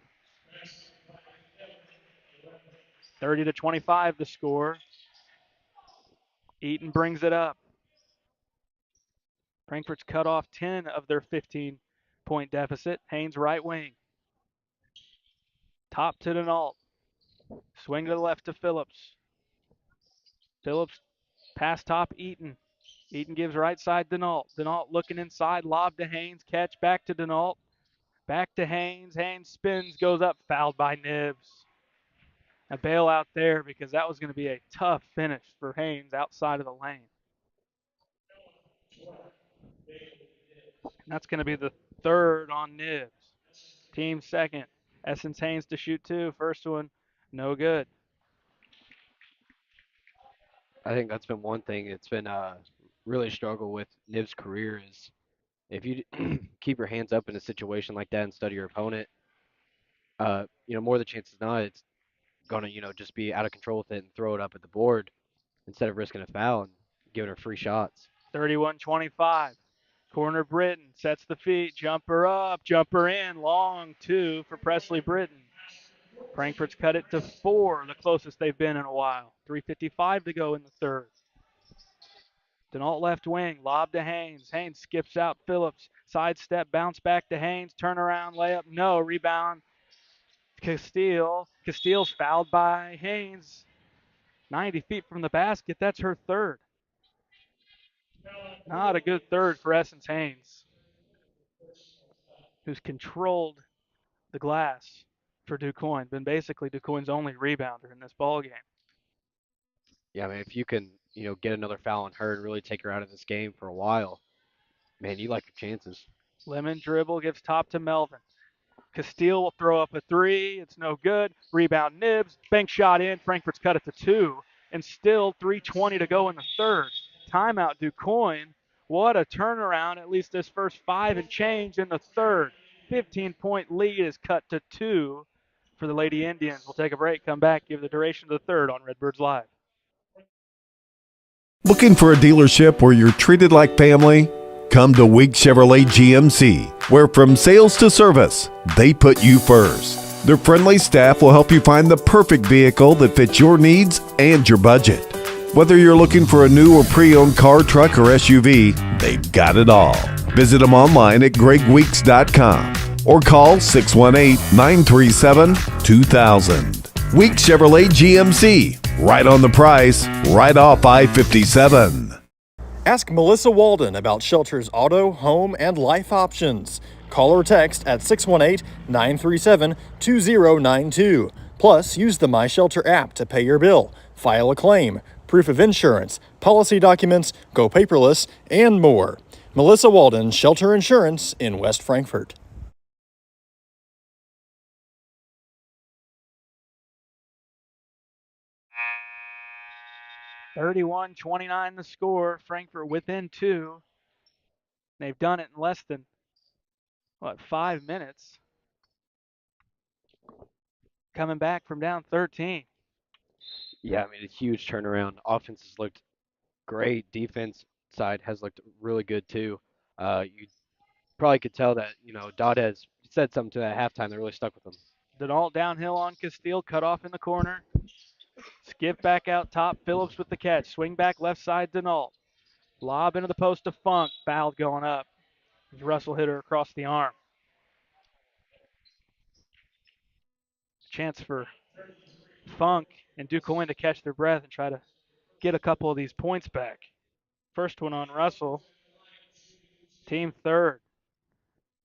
30-25 the score. Eaton brings it up. Frankfurt's cut off 10 of their 15-point deficit. Haynes right wing. Top to Denault. Swing to the left to Phillips. Phillips pass top Eaton. Eaton gives right side Denault. Denault looking inside, lob to Haynes, catch back to Denault. Back to Haynes. Haynes spins, goes up, fouled by Nibs. A bailout there because that was going to be a tough finish for Haynes outside of the lane. And that's going to be the third on Nibs. Team second. Essence Haynes to shoot 2. First one, no good. I think that's been one thing. It's been really struggle with Niv's career is if you keep your hands up in a situation like that and study your opponent, more the chances not it's gonna, just be out of control with it and throw it up at the board instead of risking a foul and giving her free shots. 31-25. Corner Britton sets the feet, jumper up, jumper in, long 2 for Presley Britton. Frankfurt's cut it to 4, the closest they've been in a while. 3:55 to go in the third. Denault left wing, lob to Haynes. Haynes skips out Phillips. Sidestep, bounce back to Haynes. Turnaround, layup, no. Rebound, Castile. Castile's fouled by Haynes. 90 feet from the basket. That's her third. Not a good third for Essence Haynes, who's controlled the glass for DuQuoin. Been basically DuQuoin's only rebounder in this ball game. Yeah, I mean, if you can, get another foul on her and really take her out of this game for a while, man, you like your chances. Lemon dribble, gives top to Melvin. Castile will throw up a 3. It's no good. Rebound Nibs. Bank shot in. Frankfurt's cut it to 2. And still 3:20 to go in the third. Timeout DuQuoin. What a turnaround, at least this first 5 and change in the third. 15-point lead is cut to 2 for the Lady Indians. We'll take a break, come back, give the duration of the third on Redbirds Live. Looking for a dealership where you're treated like family? Come to Week Chevrolet GMC, where from sales to service, they put you first. Their friendly staff will help you find the perfect vehicle that fits your needs and your budget. Whether you're looking for a new or pre-owned car, truck, or SUV, they've got it all. Visit them online at gregweeks.com or call 618-937-2000. Week Chevrolet GMC, right on the price, right off I-57. Ask Melissa Walden about Shelter's auto, home, and life options. Call or text at 618-937-2092. Plus, use the My Shelter app to pay your bill, file a claim, proof of insurance, policy documents, go paperless, and more. Melissa Walden, Shelter Insurance in West Frankfort. (31-29) the score. Frankfurt within 2. They've done it in less than 5 minutes. Coming back from down 13. Yeah, I mean, a huge turnaround. Offense has looked great. Defense side has looked really good too. You probably could tell that, Dodd has said something to that halftime that really stuck with them. Denault downhill on Castile, cut off in the corner. Skip back out top, Phillips with the catch. Swing back left side, Denault. Lob into the post to Funk, fouled going up. Russell hit her across the arm. Chance for Funk and DuQuoin to catch their breath and try to get a couple of these points back. First one on Russell. Team third.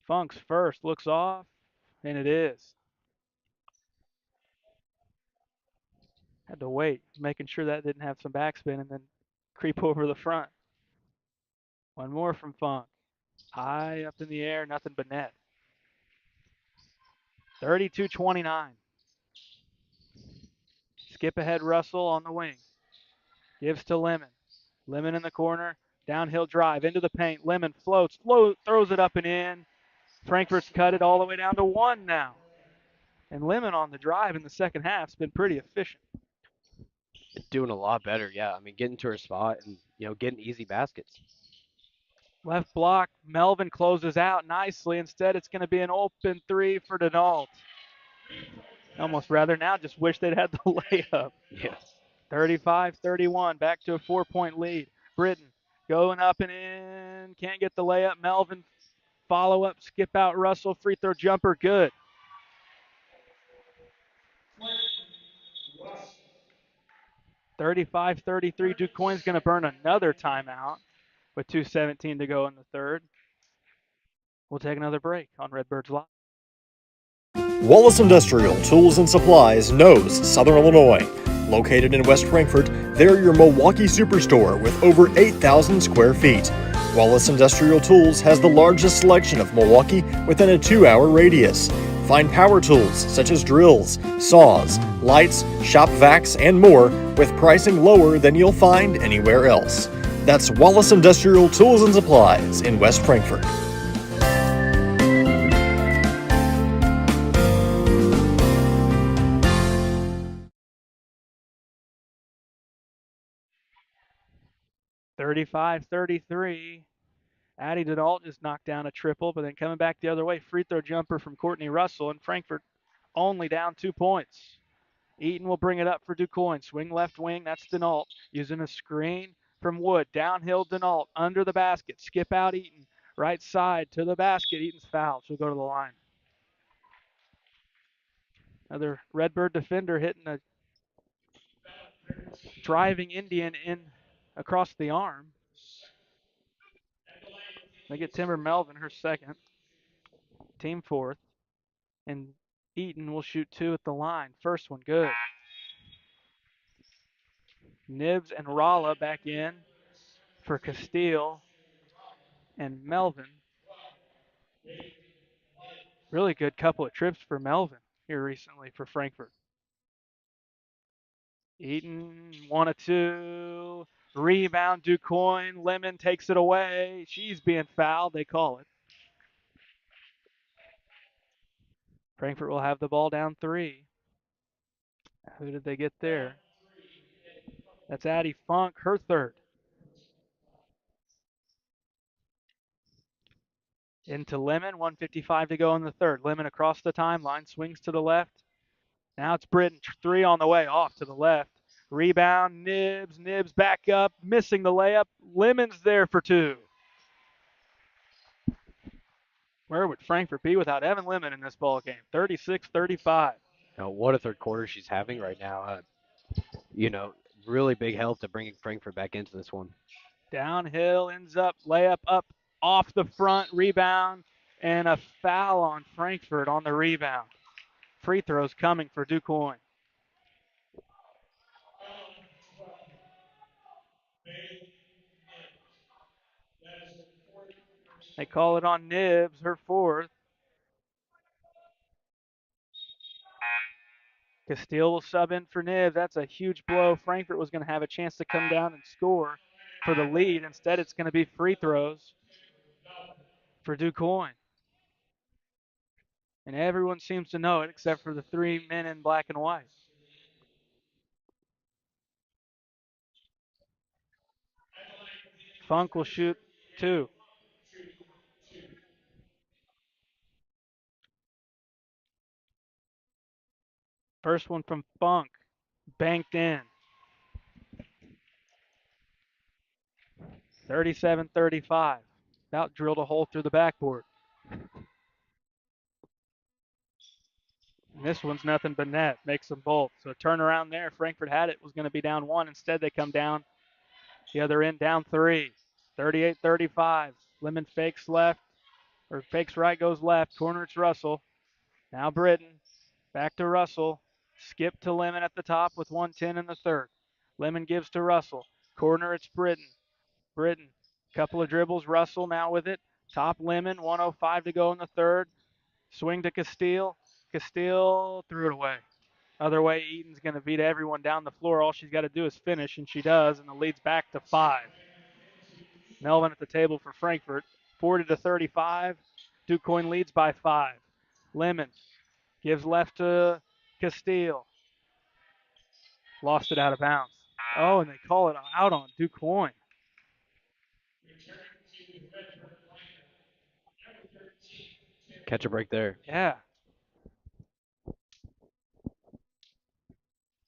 Funk's first, looks off, and it is. Had to wait, making sure that didn't have some backspin and then creep over the front. One more from Funk. High up in the air, nothing but net. 32-29. Skip ahead Russell on the wing. Gives to Lemon. Lemon in the corner. Downhill drive into the paint. Lemon floats, throws it up and in. Frankfurt's cut it all the way down to 1 now. And Lemon on the drive in the second half has been pretty efficient. Doing a lot better, yeah. I mean, getting to her spot and, getting easy baskets. Left block, Melvin closes out nicely. Instead, it's going to be an open three for Denault. Almost rather now just wish they'd had the layup. Yeah. 35-31, back to a 4-point lead. Britton going up and in, can't get the layup. Melvin follow up, skip out Russell, free throw jumper, good. (35-33). DuQuoin's going to burn another timeout with 2:17 to go in the third. We'll take another break on Redbirds Live. Wallace Industrial Tools and Supplies knows Southern Illinois. Located in West Frankfort, they're your Milwaukee superstore with over 8,000 square feet. Wallace Industrial Tools has the largest selection of Milwaukee within a 2-hour radius. Find power tools such as drills, saws, lights, shop vacs, and more with pricing lower than you'll find anywhere else. That's Wallace Industrial Tools and Supplies in West Frankfort. (35-33). Addie Denault just knocked down a triple, but then coming back the other way, free throw jumper from Courtney Russell, and Frankfurt only down 2 points. Eaton will bring it up for DuQuoin. Swing left wing, that's Denault. Using a screen from Wood. Downhill Denault, under the basket. Skip out Eaton. Right side to the basket. Eaton's fouled. She'll go to the line. Another Redbird defender hitting a driving Indian in across the arm. They get Timber Melvin, her second. Team fourth. And Eaton will shoot 2 at the line. First one, good. Nibs and Ralla back in for Castile and Melvin. Really good couple of trips for Melvin here recently for Frankfurt. Eaton, 1 of 2. Rebound, DuQuoin. Lemon takes it away. She's being fouled. They call it. Frankfurt will have the ball down 3. Who did they get there? That's Addie Funk, her third. Into Lemon, 1:55 to go in the third. Lemon across the timeline, swings to the left. Now it's Britton, 3 on the way, off to the left. Rebound, Nibs back up, missing the layup. Lemon's there for 2. Where would Frankfurt be without Evan Lemon in this ball game? 36-35. Now, what a third quarter she's having right now. Really big help to bringing Frankfurt back into this one. Downhill, ends up, layup up off the front, rebound, and a foul on Frankfurt on the rebound. Free throws coming for DuQuoin. They call it on Nibs, her fourth. Castile will sub in for Nibs. That's a huge blow. Frankfurt was going to have a chance to come down and score for the lead. Instead, it's going to be free throws for DuQuoin. And everyone seems to know it except for the 3 men in black and white. Funk will shoot 2. First one from Funk, banked in. 37-35. About drilled a hole through the backboard. And this one's nothing but net. Makes them both. So a turnaround there. Frankfurt had it. Was going to be down 1. Instead, they come down the other end, down 3. 38-35. Lemon fakes left, or fakes right, goes left. Corner, it's Russell. Now Britton. Back to Russell. Skip to Lemon at the top with 1:10 in the third. Lemon gives to Russell. Corner, it's Britton. Britton, couple of dribbles. Russell now with it. Top Lemon, 1:05 to go in the third. Swing to Castile. Castile threw it away. Other way, Eaton's going to beat everyone down the floor. All she's got to do is finish, and she does, and the lead's back to 5. Melvin at the table for Frankfurt, 40-35. DuQuoin leads by 5. Lemon gives left to Castile. Lost it out of bounds. Oh, and they call it out on DuQuoin. Catch a break there. Yeah.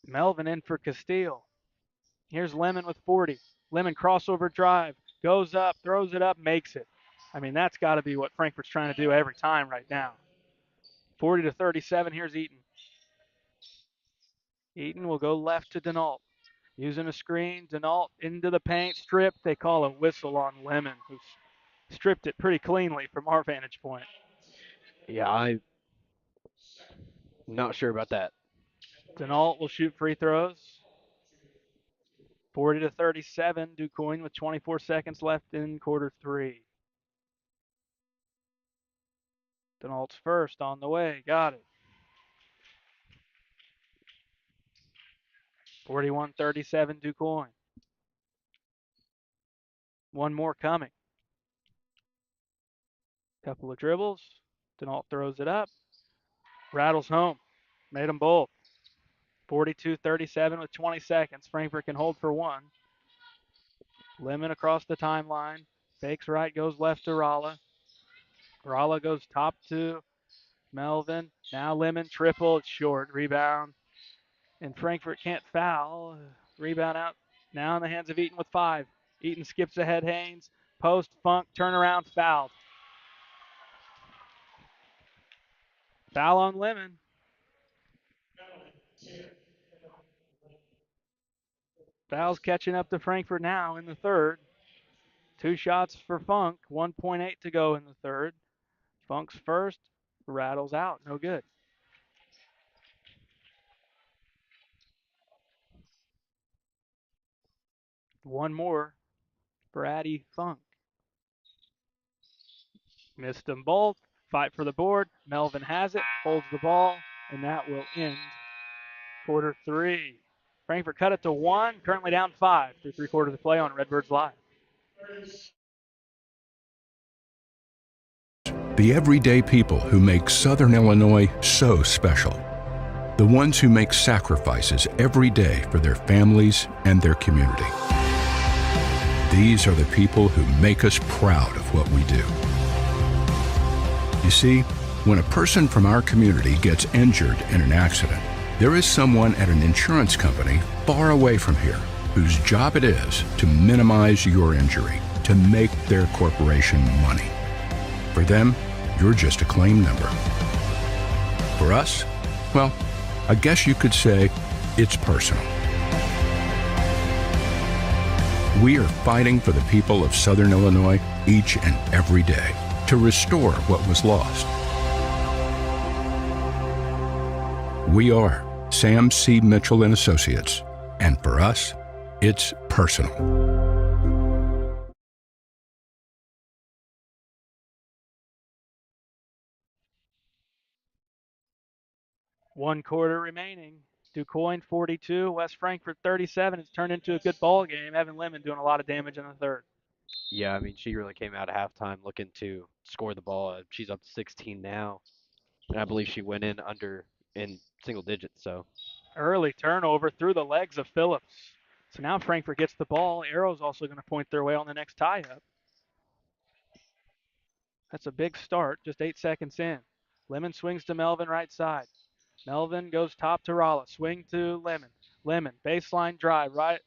Melvin in for Castile. Here's Lemon with 40. Lemon crossover drive. Goes up, throws it up, makes it. I mean, that's got to be what Frankfurt's trying to do every time right now. 40 to 37. Here's Eaton. Eaton will go left to Denault. Using a screen, Denault into the paint, strip. They call a whistle on Lemon, who's stripped it pretty cleanly from our vantage point. Yeah, I'm not sure about that. Denault will shoot free throws. 40 to 37. DuQuoin with 24 seconds left in quarter 3. Denault's first on the way. Got it. 41-37 DuQuoin. One more coming. Couple of dribbles. Denault throws it up. Rattles home. Made them both. 42-37 with 20 seconds. Frankfurt can hold for one. Lemon across the timeline. Fakes right, goes left to Ralla. Ralla goes top to Melvin. Now Lemon triple. It's short. Rebound. And Frankfurt can't foul. Rebound out. Now in the hands of Eaton with 5. Eaton skips ahead Haynes. Post, Funk, turnaround, fouled. Foul on Lemon. Foul's catching up to Frankfurt now in the third. 2 shots for Funk. 1.8 to go in the third. Funk's first. Rattles out. No good. One more for Addy Funk. Missed them both. Fight for the board. Melvin has it. Holds the ball. And that will end quarter 3. Frankfurt cut it to 1. Currently down 5 through 3 quarters of play on Redbirds Live. The everyday people who make Southern Illinois so special. The ones who make sacrifices every day for their families and their community. These are the people who make us proud of what we do. You see, when a person from our community gets injured in an accident, there is someone at an insurance company far away from here whose job it is to minimize your injury, to make their corporation money. For them, you're just a claim number. For us, well, I guess you could say it's personal. We are fighting for the people of Southern Illinois each and every day to restore what was lost. We are Sam C. Mitchell and Associates, and for us, it's personal. One quarter remaining. DuQuoin 42, West Frankfurt 37. It's turned into a good ball game. Evan Lemon doing a lot of damage in the third. Yeah, I mean, she really came out at halftime looking to score the ball. She's up to 16 now, and I believe she went in single digits. So Early turnover through the legs of Phillips. So now Frankfurt gets the ball. Arrow's also going to point their way on the next tie-up. That's a big start, just 8 seconds in. Lemon swings to Melvin right side. Melvin goes top to Ralla. Swing to Lemon. Lemon, baseline drive, right,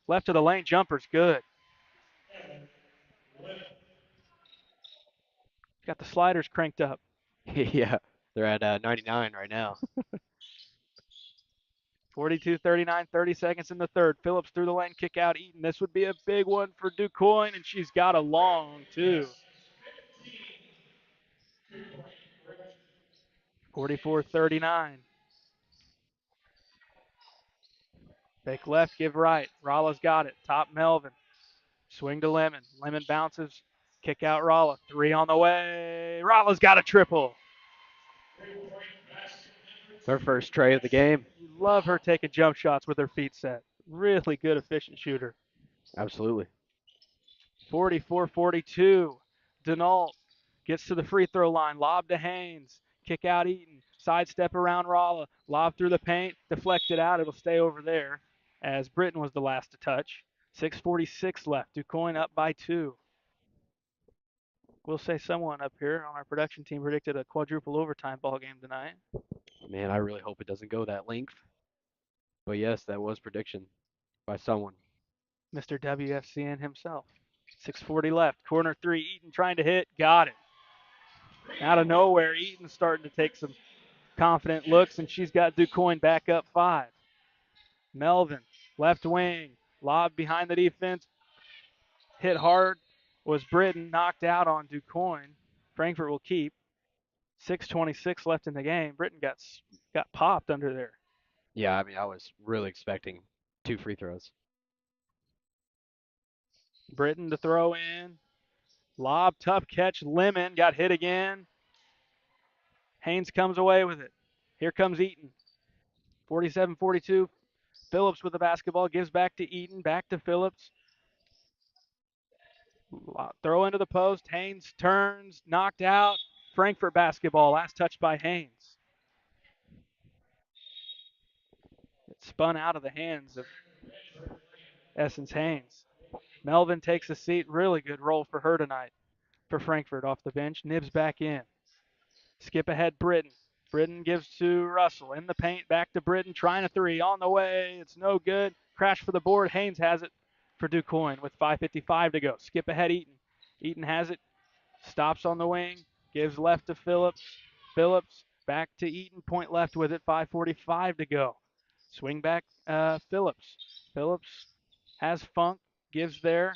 left of the lane, jumper's good. Got the sliders cranked up. yeah, they're at 99 right now. 42-39, 30 seconds in the third. Phillips through the lane, kick out Eaton. This would be a big one for DuQuoin, and she's got a long two. 44-39. Fake left, give right. Ralla's got it. Top Melvin. Swing to Lemon. Lemon bounces. Kick out Ralla. 3 on the way. Ralla's got a triple. Her first tray of the game. You love her taking jump shots with her feet set. Really good, efficient shooter. Absolutely. 44-42. Denault Gets to the free throw line. Lob to Haynes. Kick out Eaton. Sidestep around Rolla. Lob through the paint. Deflected out. It'll stay over there as Britton was the last to touch. 6:46 left. DuQuoin up by 2. We'll say someone up here on our production team predicted a quadruple overtime ball game tonight. Man, I really hope it doesn't go that length. But yes, that was prediction by someone. Mr. WFCN himself. 6:40 left. Corner 3. Eaton trying to hit. Got it. Out of nowhere, Eaton's starting to take some confident looks, and she's got DuQuoin back up 5. Melvin, left wing. Lob behind the defense. Hit hard was Britton. Knocked out on DuQuoin. Frankfurt will keep. 6:26 left in the game. Britton got popped under there. Yeah, I mean, I was really expecting 2 free throws. Britton to throw in. Lob, tough catch. Lemon got hit again. Haynes comes away with it. Here comes Eaton. 47-42. Phillips with the basketball. Gives back to Eaton. Back to Phillips. Throw into the post. Haynes turns. Knocked out. Frankfurt basketball. Last touch by Haynes. It spun out of the hands of Essence Haynes. Melvin takes a seat. Really good roll for her tonight. For Frankfurt off the bench. Nibs back in. Skip ahead, Britton. Britton gives to Russell. In the paint, back to Britton. Trying a 3. On the way. It's no good. Crash for the board. Haynes has it for DuQuoin with 5:55 to go. Skip ahead, Eaton. Eaton has it. Stops on the wing. Gives left to Phillips. Phillips back to Eaton. Point left with it. 5:45 to go. Swing back, Phillips. Phillips has Funk. Gives there.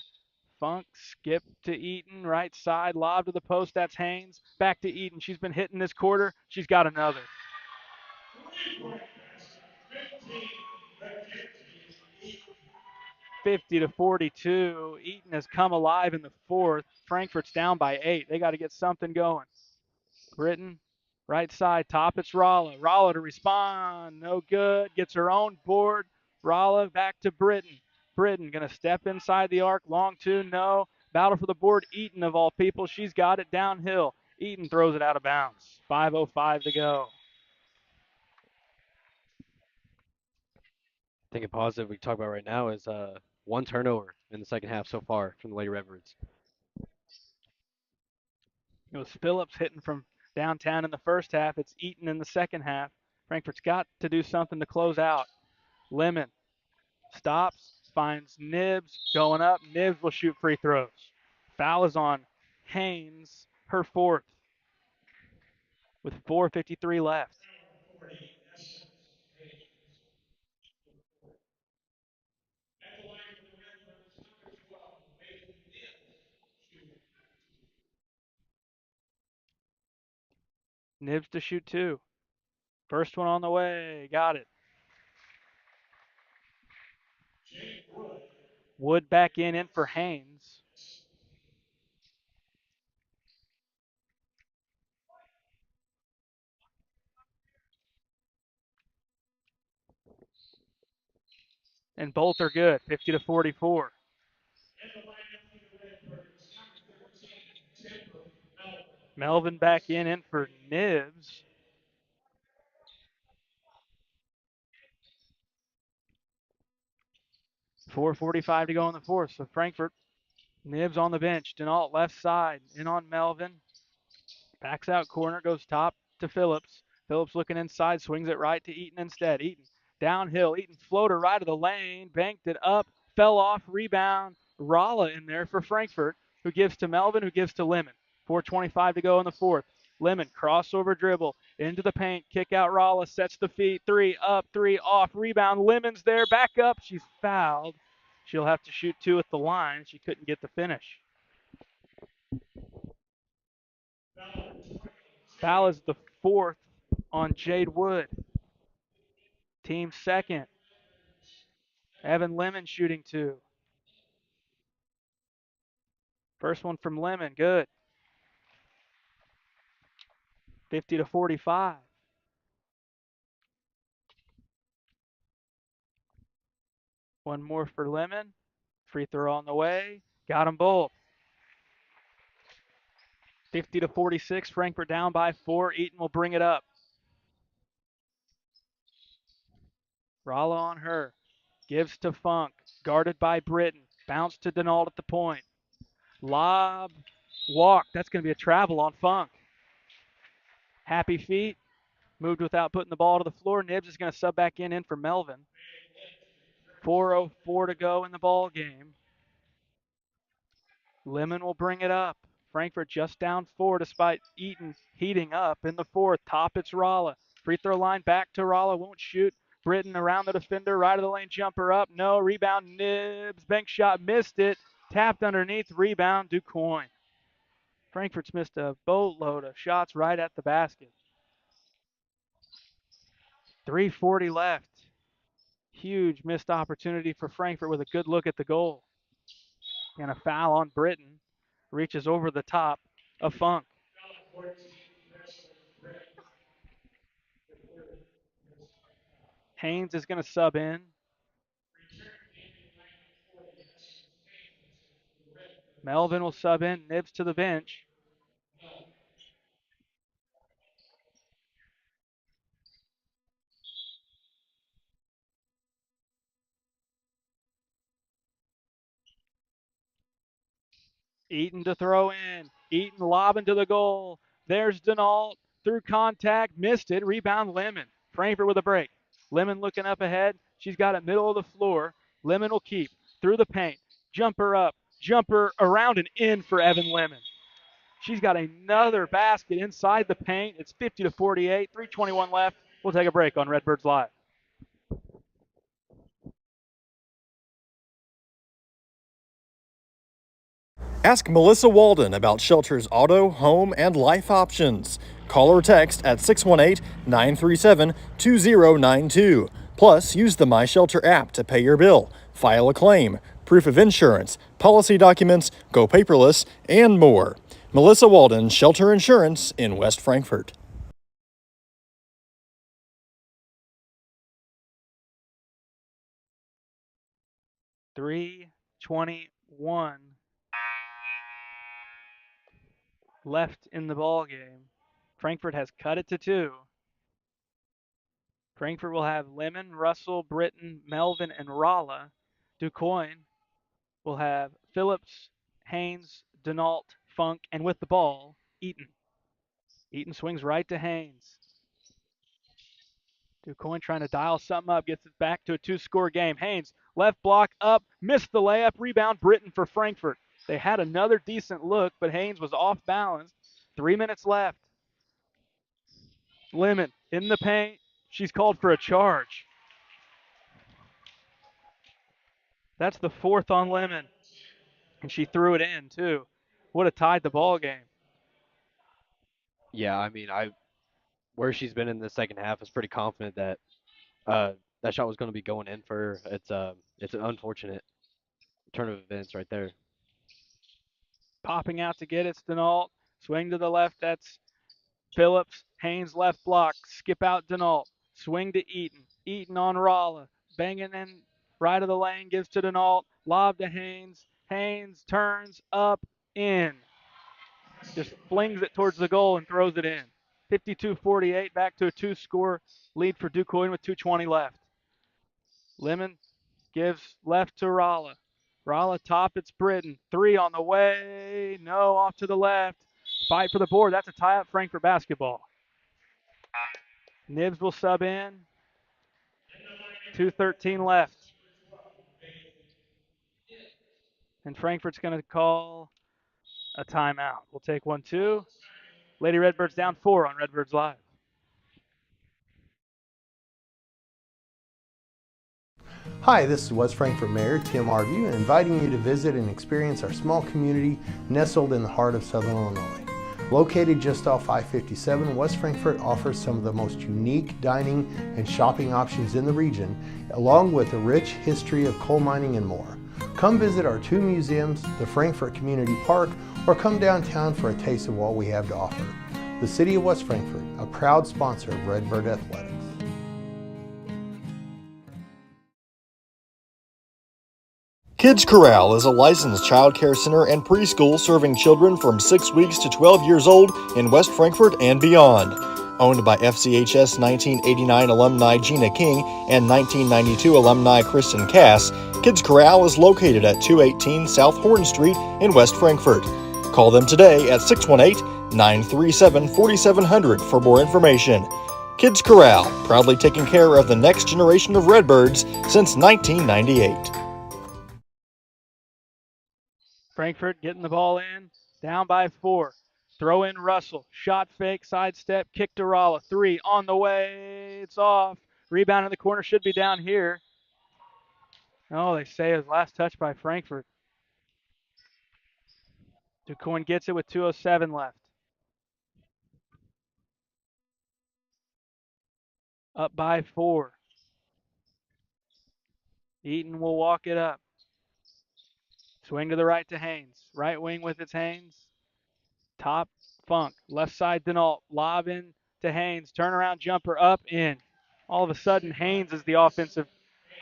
Funk, skip to Eaton, right side, lob to the post. That's Haynes. Back to Eaton. She's been hitting this quarter. She's got another. 50-42. Eaton has come alive in the 4th. Frankfurt's down by 8. They got to get something going. Britton, right side, top. It's Rolla. Rolla to respond. No good. Gets her own board. Rolla back to Britton. Britton going to step inside the arc. Long 2, no. Battle for the board. Eaton, of all people. She's got it downhill. Eaton throws it out of bounds. 5:05 to go. I think a positive we can talk about right now is 1 turnover in the second half so far from the Lady Redbirds. It was Phillips hitting from downtown in the first half. It's Eaton in the second half. Frankfurt's got to do something to close out. Lemon stops, finds Nibs going up. Nibs will shoot free throws. Foul is on Haynes, her 4th, with 4:53 left. Nibs to shoot 2. First one on the way. Got it. Wood back in for Haynes. And both are good, 50-44. Melvin back in for Nibs. .445 to go in the 4th. So Frankfurt, Nibs on the bench. Denault left side, in on Melvin. Backs out corner, goes top to Phillips. Phillips looking inside, swings it right to Eaton instead. Eaton downhill. Eaton floater right of the lane, banked it up, fell off, rebound. Rolla in there for Frankfurt, who gives to Melvin, who gives to Lemon. 4:25 to go in the 4th. Lemon, crossover dribble, into the paint, kick out Rolla, sets the feet, 3 up, 3 off, rebound. Lemon's there, back up. She's fouled. She'll have to shoot 2 at the line. She couldn't get the finish. Foul is the 4th on Jade Wood. Team 2nd. Evan Lemon shooting 2. First one from Lemon, good. 50-45. One more for Lemon. Free throw on the way. Got them both. 50-46, Frankfurt down by 4. Eaton will bring it up. Ralla on her. Gives to Funk. Guarded by Britton. Bounce to Denault at the point. Lob. Walk. That's going to be a travel on Funk. Happy feet. Moved without putting the ball to the floor. Nibbs is going to sub back in for Melvin. 4:04 to go in the ball game. Lemon will bring it up. Frankfurt just down 4 despite Eaton heating up in the fourth. Top it's Ralla. Free throw line back to Ralla. Won't shoot. Britton around the defender. Right of the lane jumper up. No. Rebound Nibbs. Bank shot missed it. Tapped underneath. Rebound Quoin. Frankfurt's missed a boatload of shots right at the basket. 3:40 left. Huge missed opportunity for Frankfurt with a good look at the goal. And a foul on Britton. Reaches over the top of Funk. Haynes is going to sub in. Melvin will sub in. Nibbs to the bench. Eaton to throw in. Eaton lobbing to the goal. There's Denault through contact. Missed it. Rebound Lemon. Frankfurt with a break. Lemon looking up ahead. She's got it middle of the floor. Lemon will keep. Through the paint. Jumper up. Jumper around and in for Evan Lemon. She's got another basket inside the paint. It's 50-48. 3:21 left. We'll take a break on Redbirds Live. Ask Melissa Walden about Shelter's auto, home, and life options. Call or text at 618-937-2092. Plus, use the My Shelter app to pay your bill, file a claim, proof of insurance, policy documents, go paperless, and more. Melissa Walden, Shelter Insurance in West Frankfurt. .321 left in the ball game. Frankfurt has cut it to 2. Frankfurt will have Lemon, Russell, Britton, Melvin, and Ralla. Quoin will have Phillips, Haynes, Denault, Funk, and with the ball, Eaton. Eaton swings right to Haynes. Quoin trying to dial something up, gets it back to a 2-score game. Haynes, left block up, missed the layup, rebound Britton for Frankfurt. They had another decent look, but Haynes was off balance. 3 minutes left. Lemon in the paint. She's called for a charge. That's the 4th on Lemon. And she threw it in, too. Would have tied the ball game. Yeah, I mean, where she's been in the second half, is pretty confident that that shot was going to be going in for her. It's an unfortunate turn of events right there. Popping out to get it, Denault. Swing to the left, that's Phillips. Haynes left block. Skip out Denault. Swing to Eaton. Eaton on Ralla. Banging in right of the lane, gives to Denault. Lob to Haynes. Haynes turns up, in. Just flings it towards the goal and throws it in. 52-48, back to a 2-score lead for Quoin with 2:20 left. Lemon gives left to Ralla. Ralla top, it's Britton. 3 on the way. No, off to the left. Fight for the board. That's a tie up Frankfurt basketball. Nibbs will sub in. 2:13 left. And Frankfurt's going to call a timeout. We'll take 1-2. Lady Redbirds down 4 on Redbirds Live. Hi, this is West Frankfurt Mayor Tim Arview, inviting you to visit and experience our small community nestled in the heart of Southern Illinois. Located just off I-57, West Frankfurt offers some of the most unique dining and shopping options in the region, along with a rich history of coal mining and more. Come visit our 2 museums, the Frankfurt Community Park, or come downtown for a taste of what we have to offer. The City of West Frankfurt, a proud sponsor of Redbird Athletics. Kids Corral is a licensed child care center and preschool serving children from 6 weeks to 12 years old in West Frankfort and beyond. Owned by FCHS 1989 alumni Gina King and 1992 alumni Kristen Cass, Kids Corral is located at 218 South Horn Street in West Frankfort. Call them today at 618-937-4700 for more information. Kids Corral, proudly taking care of the next generation of Redbirds since 1998. Frankfurt getting the ball in, down by 4. Throw in Russell, shot fake, sidestep, kick to Ralla. 3 on the way, it's off. Rebound in the corner, should be down here. Oh, they say it was last touch by Frankfurt. DuQuoin gets it with 2:07 left. Up by 4. Eaton will walk it up. Swing to the right to Haynes. Right wing with its Haynes. Top Funk. Left side Denault. Lob in to Haynes. Turnaround jumper up in. All of a sudden, Haynes is the offensive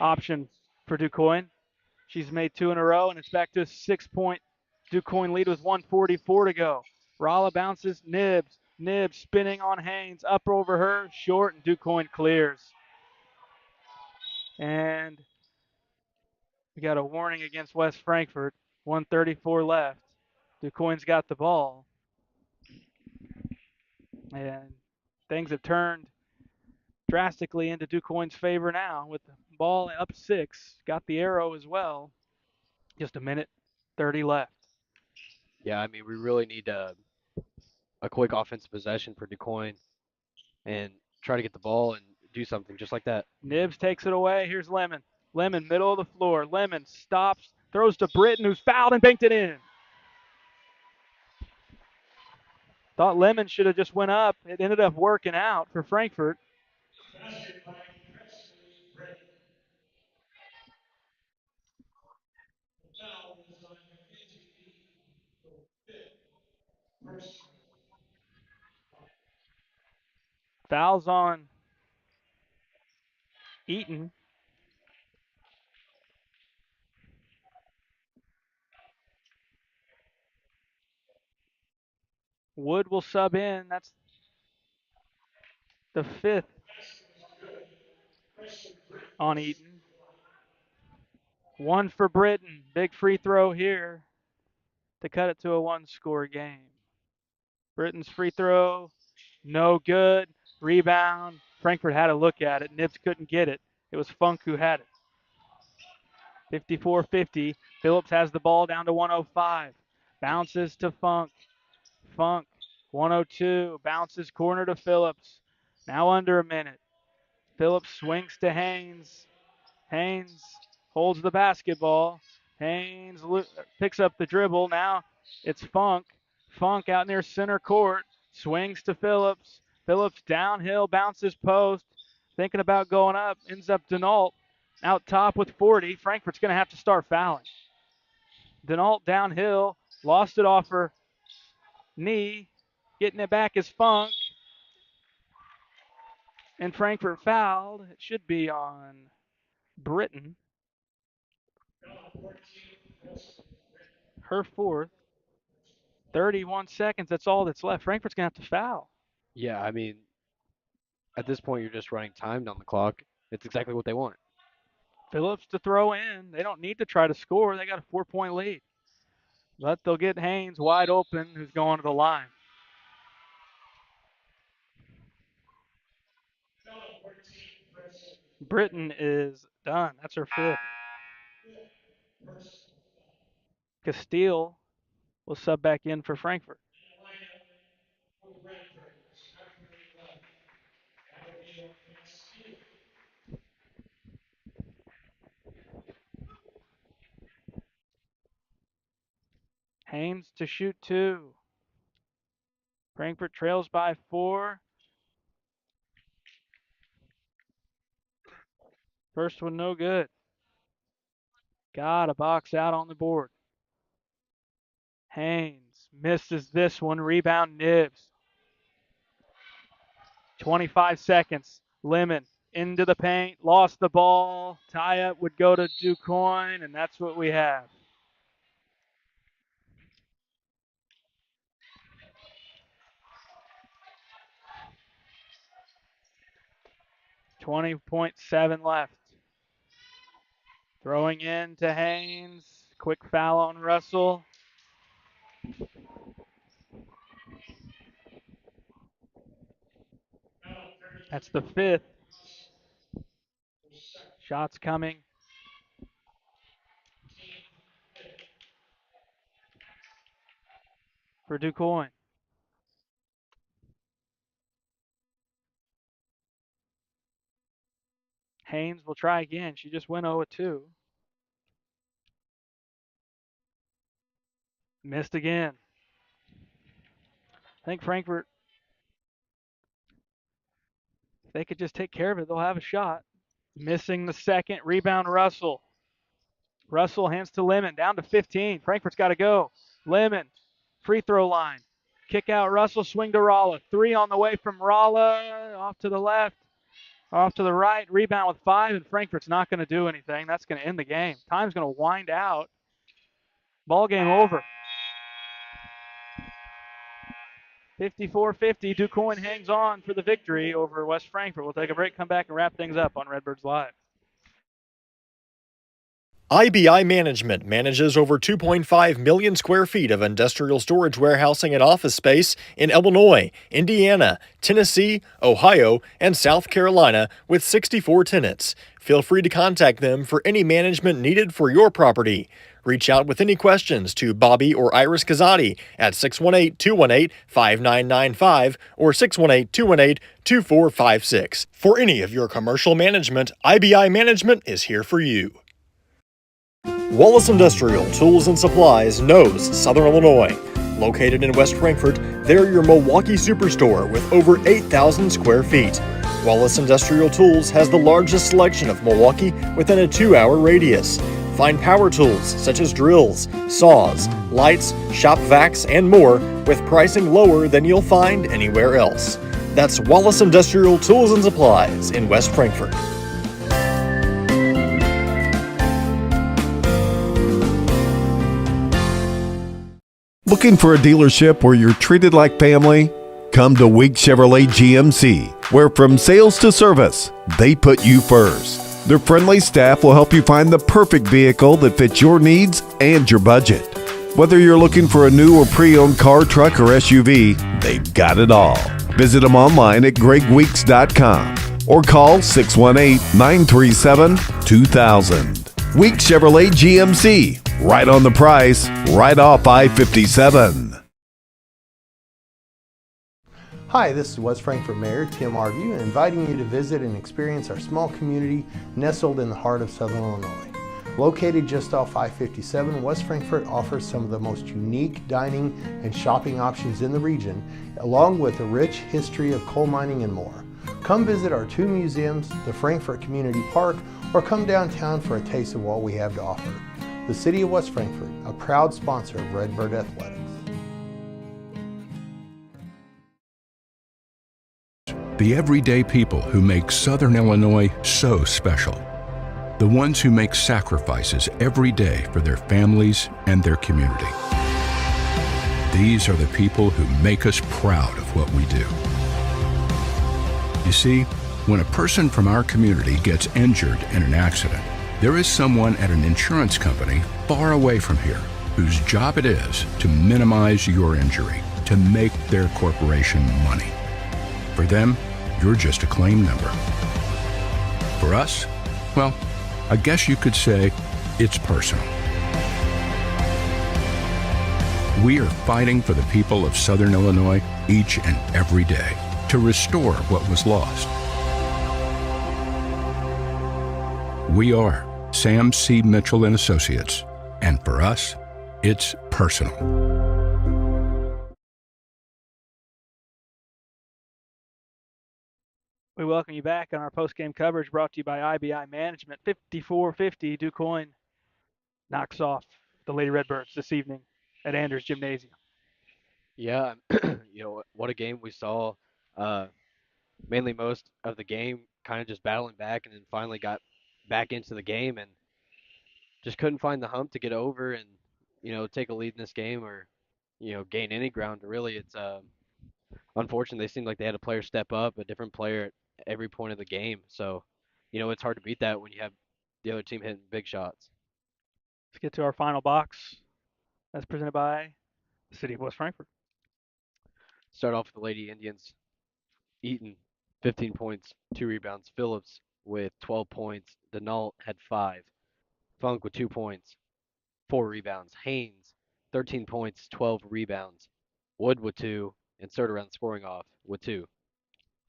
option for DuQuoin. She's made 2 in a row, and it's back to a 6-point DuQuoin lead with 1:44 to go. Ralla bounces. Nibs. Nibs spinning on Haynes. Up over her. Short, and DuQuoin clears. And we got a warning against West Frankfort. 1:34 left. DuQuoin's got the ball. And things have turned drastically into DuQuoin's favor now with the ball up 6. Got the arrow as well. Just a minute 30 left. Yeah, I mean, we really need a quick offensive possession for DuQuoin and try to get the ball and do something just like that. Nibs takes it away. Here's Lemon. Lemon, middle of the floor. Lemon stops, throws to Britton, who's fouled and banked it in. Thought Lemon should have just went up. It ended up working out for Frankfurt. Fouls on Eaton. Wood will sub in. That's the 5th on Eaton. 1 for Britton. Big free throw here to cut it to a 1-score game. Britton's free throw, no good. Rebound. Frankfurt had a look at it. Nibs couldn't get it. It was Funk who had it. 54-50. Phillips has the ball down to 105. Bounces to Funk. Funk, 102. Bounces corner to Phillips. Now under a minute. Phillips swings to Haynes. Haynes holds the basketball. Haynes picks up the dribble. Now it's Funk. Funk out near center court. Swings to Phillips. Phillips downhill, bounces post. Thinking about going up. Ends up Denault out top with 40. Frankfurt's going to have to start fouling. Denault downhill. Lost it off her knee. Getting it back is Funk. And Frankfurt fouled. It should be on Britton. Her 4th. 31 seconds. That's all that's left. Frankfurt's going to have to foul. Yeah, I mean, at this point, you're just running time down the clock. It's exactly what they want. Phillips to throw in. They don't need to try to score. They got a 4-point lead. But they'll get Haynes wide open, who's going to the line. Britton is done. That's her 5th. Castile will sub back in for Frankfurt. Haynes to shoot 2. Frankfurt trails by 4. First one no good. Got a box out on the board. Haynes misses this one. Rebound Nibs. 25 seconds. Lemon into the paint, lost the ball. Tie-up would go to Quoin, and that's what we have. .7 left. Throwing in to Haynes. Quick foul on Russell. That's the 5th. Shots coming. For Quoin. Haynes will try again. She just went 0-2. Missed again. I think Frankfurt, if they could just take care of it, they'll have a shot. Missing the second. Rebound, Russell. Russell hands to Lemon. Down to 15. Frankfurt's got to go. Lemon. Free throw line. Kick out Russell. Swing to Ralla. 3 on the way from Ralla. Off to the left. Off to the right. Rebound with 5. And Frankfurt's not going to do anything. That's going to end the game. Time's going to wind out. Ball game over. 54-50. Quoin hangs on for the victory over West Frankfurt. We'll take a break, come back, and wrap things up on Redbirds Live. IBI Management manages over 2.5 million square feet of industrial storage, warehousing, and office space in Illinois, Indiana, Tennessee, Ohio, and South Carolina with 64 tenants. Feel free to contact them for any management needed for your property. Reach out with any questions to Bobby or Iris Kazadi at 618-218-5995 or 618-218-2456. For any of your commercial management, IBI Management is here for you. Wallace Industrial Tools and Supplies knows Southern Illinois. Located in West Frankfort, they're your Milwaukee superstore with over 8,000 square feet. Wallace Industrial Tools has the largest selection of Milwaukee within a 2-hour radius. Find power tools such as drills, saws, lights, shop vacs, and more with pricing lower than you'll find anywhere else. That's Wallace Industrial Tools and Supplies in West Frankfort. Looking for a dealership where you're treated like family? Come to Week Chevrolet GMC, where from sales to service, they put you first. Their friendly staff will help you find the perfect vehicle that fits your needs and your budget. Whether you're looking for a new or pre-owned car, truck, or SUV, they've got it all. Visit them online at gregweeks.com or call 618-937-2000. Week Chevrolet GMC, right on the price, right off I-57. Hi, this is West Frankfort Mayor Tim Arview, inviting you to visit and experience our small community nestled in the heart of Southern Illinois. Located just off I-57, West Frankfort offers some of the most unique dining and shopping options in the region, along with a rich history of coal mining and more. Come visit our 2 museums, the Frankfort Community Park, or come downtown for a taste of what we have to offer. The City of West Frankfort, a proud sponsor of Redbird Athletics. The everyday people who make Southern Illinois so special. The ones who make sacrifices every day for their families and their community. These are the people who make us proud of what we do. You see, when a person from our community gets injured in an accident, there is someone at an insurance company far away from here whose job it is to minimize your injury, to make their corporation money. For them, you're just a claim number. For us, well, I guess you could say it's personal. We are fighting for the people of Southern Illinois each and every day to restore what was lost. We are Sam C. Mitchell and Associates, and for us, it's personal. We welcome you back on our post-game coverage brought to you by IBI Management. 54-50, Quoin knocks off the Lady Redbirds this evening at Anders Gymnasium. Yeah, what a game we saw. mainly most of the game, kind of just battling back, and then finally got back into the game and just couldn't find the hump to get over and take a lead in this game or gain any ground. Really, it's unfortunate. They seemed like they had a player step up, a different player at every point of the game. So, it's hard to beat that when you have the other team hitting big shots. Let's get to our final box. That's presented by the City of West Frankfort. Start off with the Lady Indians. Eaton, 15 points, 2 rebounds. Phillips with 12 points. Denault had 5. Funk with 2 points, 4 rebounds. Haynes, 13 points, 12 rebounds. Wood with 2, and Sertaround scoring off with 2.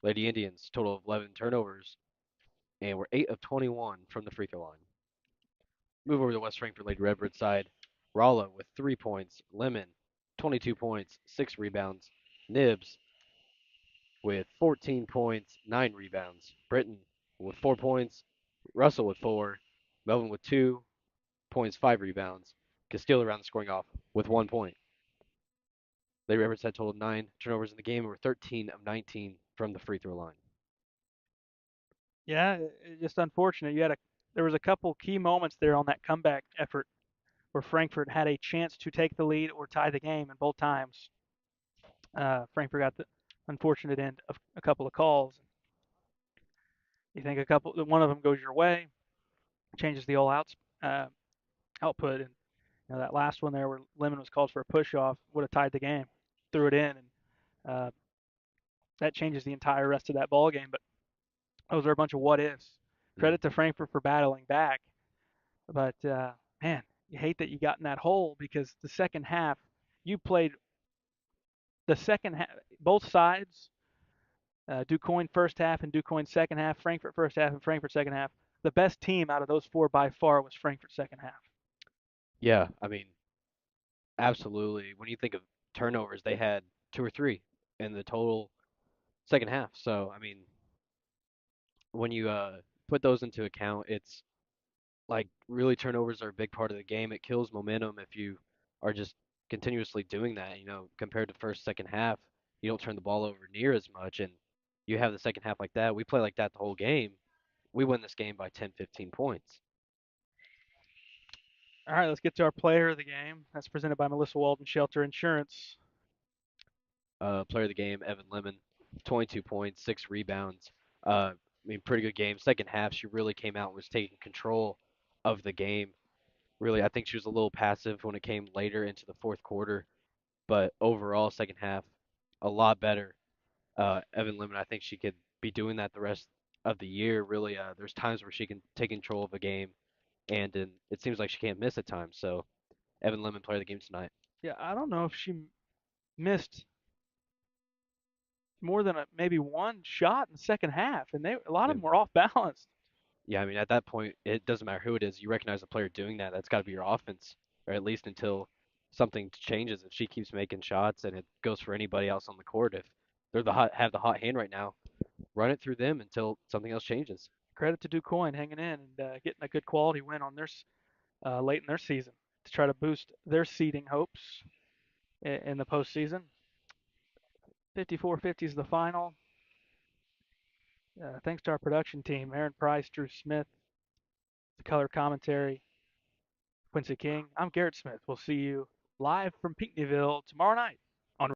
Lady Indians, total of 11 turnovers, and were 8 of 21 from the free throw line. Move over to the West Frankfort Lady Redbird side. Rolla with 3 points. Lemon, 22 points, 6 rebounds. Nibs with 14 points, 9 rebounds. Britton with 4 points. Russell with 4. Melvin with 2 points, 5 rebounds. Castile around the scoring off with 1 point. Lady Redbirds had total 9 turnovers in the game and were 13 of 19 from the free throw line. Yeah, just unfortunate. There was a couple key moments there on that comeback effort where Frankfurt had a chance to take the lead or tie the game, and both times Frankfurt got the unfortunate end of a couple of calls. You think one of them goes your way, changes the output, and that last one there where Lemon was called for a push off would have tied the game, threw it in, and uh, that changes the entire rest of that ball game. But those are a bunch of what ifs. Credit to Frankfurt for battling back, but man, you hate that you got in that hole because the second half you played the second half both sides. Quoin first half and Quoin second half. Frankfurt first half and Frankfurt second half. The best team out of those four by far was Frankfurt second half. Yeah, I mean, absolutely. When you think of turnovers, they had 2 or 3 in the total second half. So, I mean, when you put those into account, it's like really turnovers are a big part of the game. It kills momentum if you are just continuously doing that, compared to first, second half, you don't turn the ball over near as much and you have the second half like that. We play like that the whole game. We win this game by 10, 15 points. All right, let's get to our player of the game. That's presented by Melissa Walden Shelter Insurance. Player of the game, Evan Lemon, 22 points, 6 rebounds. I mean, pretty good game. Second half, she really came out and was taking control of the game. Really, I think she was a little passive when it came later into the fourth quarter, but overall, second half, a lot better. Evan Lemon, I think she could be doing that the rest of the year. Really, there's times where she can take control of a game, and it seems like she can't miss at times. So, Evan Lemon, player of the game tonight. Yeah, I don't know if she missed more than maybe one shot in the second half, and a lot of them were off balance. Yeah, I mean, at that point, it doesn't matter who it is. You recognize a player doing that. That's got to be your offense, or at least until something changes. If she keeps making shots, and it goes for anybody else on the court, if they're have the hot hand right now, run it through them until something else changes. Credit to Quoin hanging in and getting a good quality win on their late in their season to try to boost their seeding hopes in the postseason. 54-50 is the final. Thanks to our production team, Aaron Price, Drew Smith, the color commentary, Quincy King. I'm Garrett Smith. We'll see you live from Pinckneyville tomorrow night.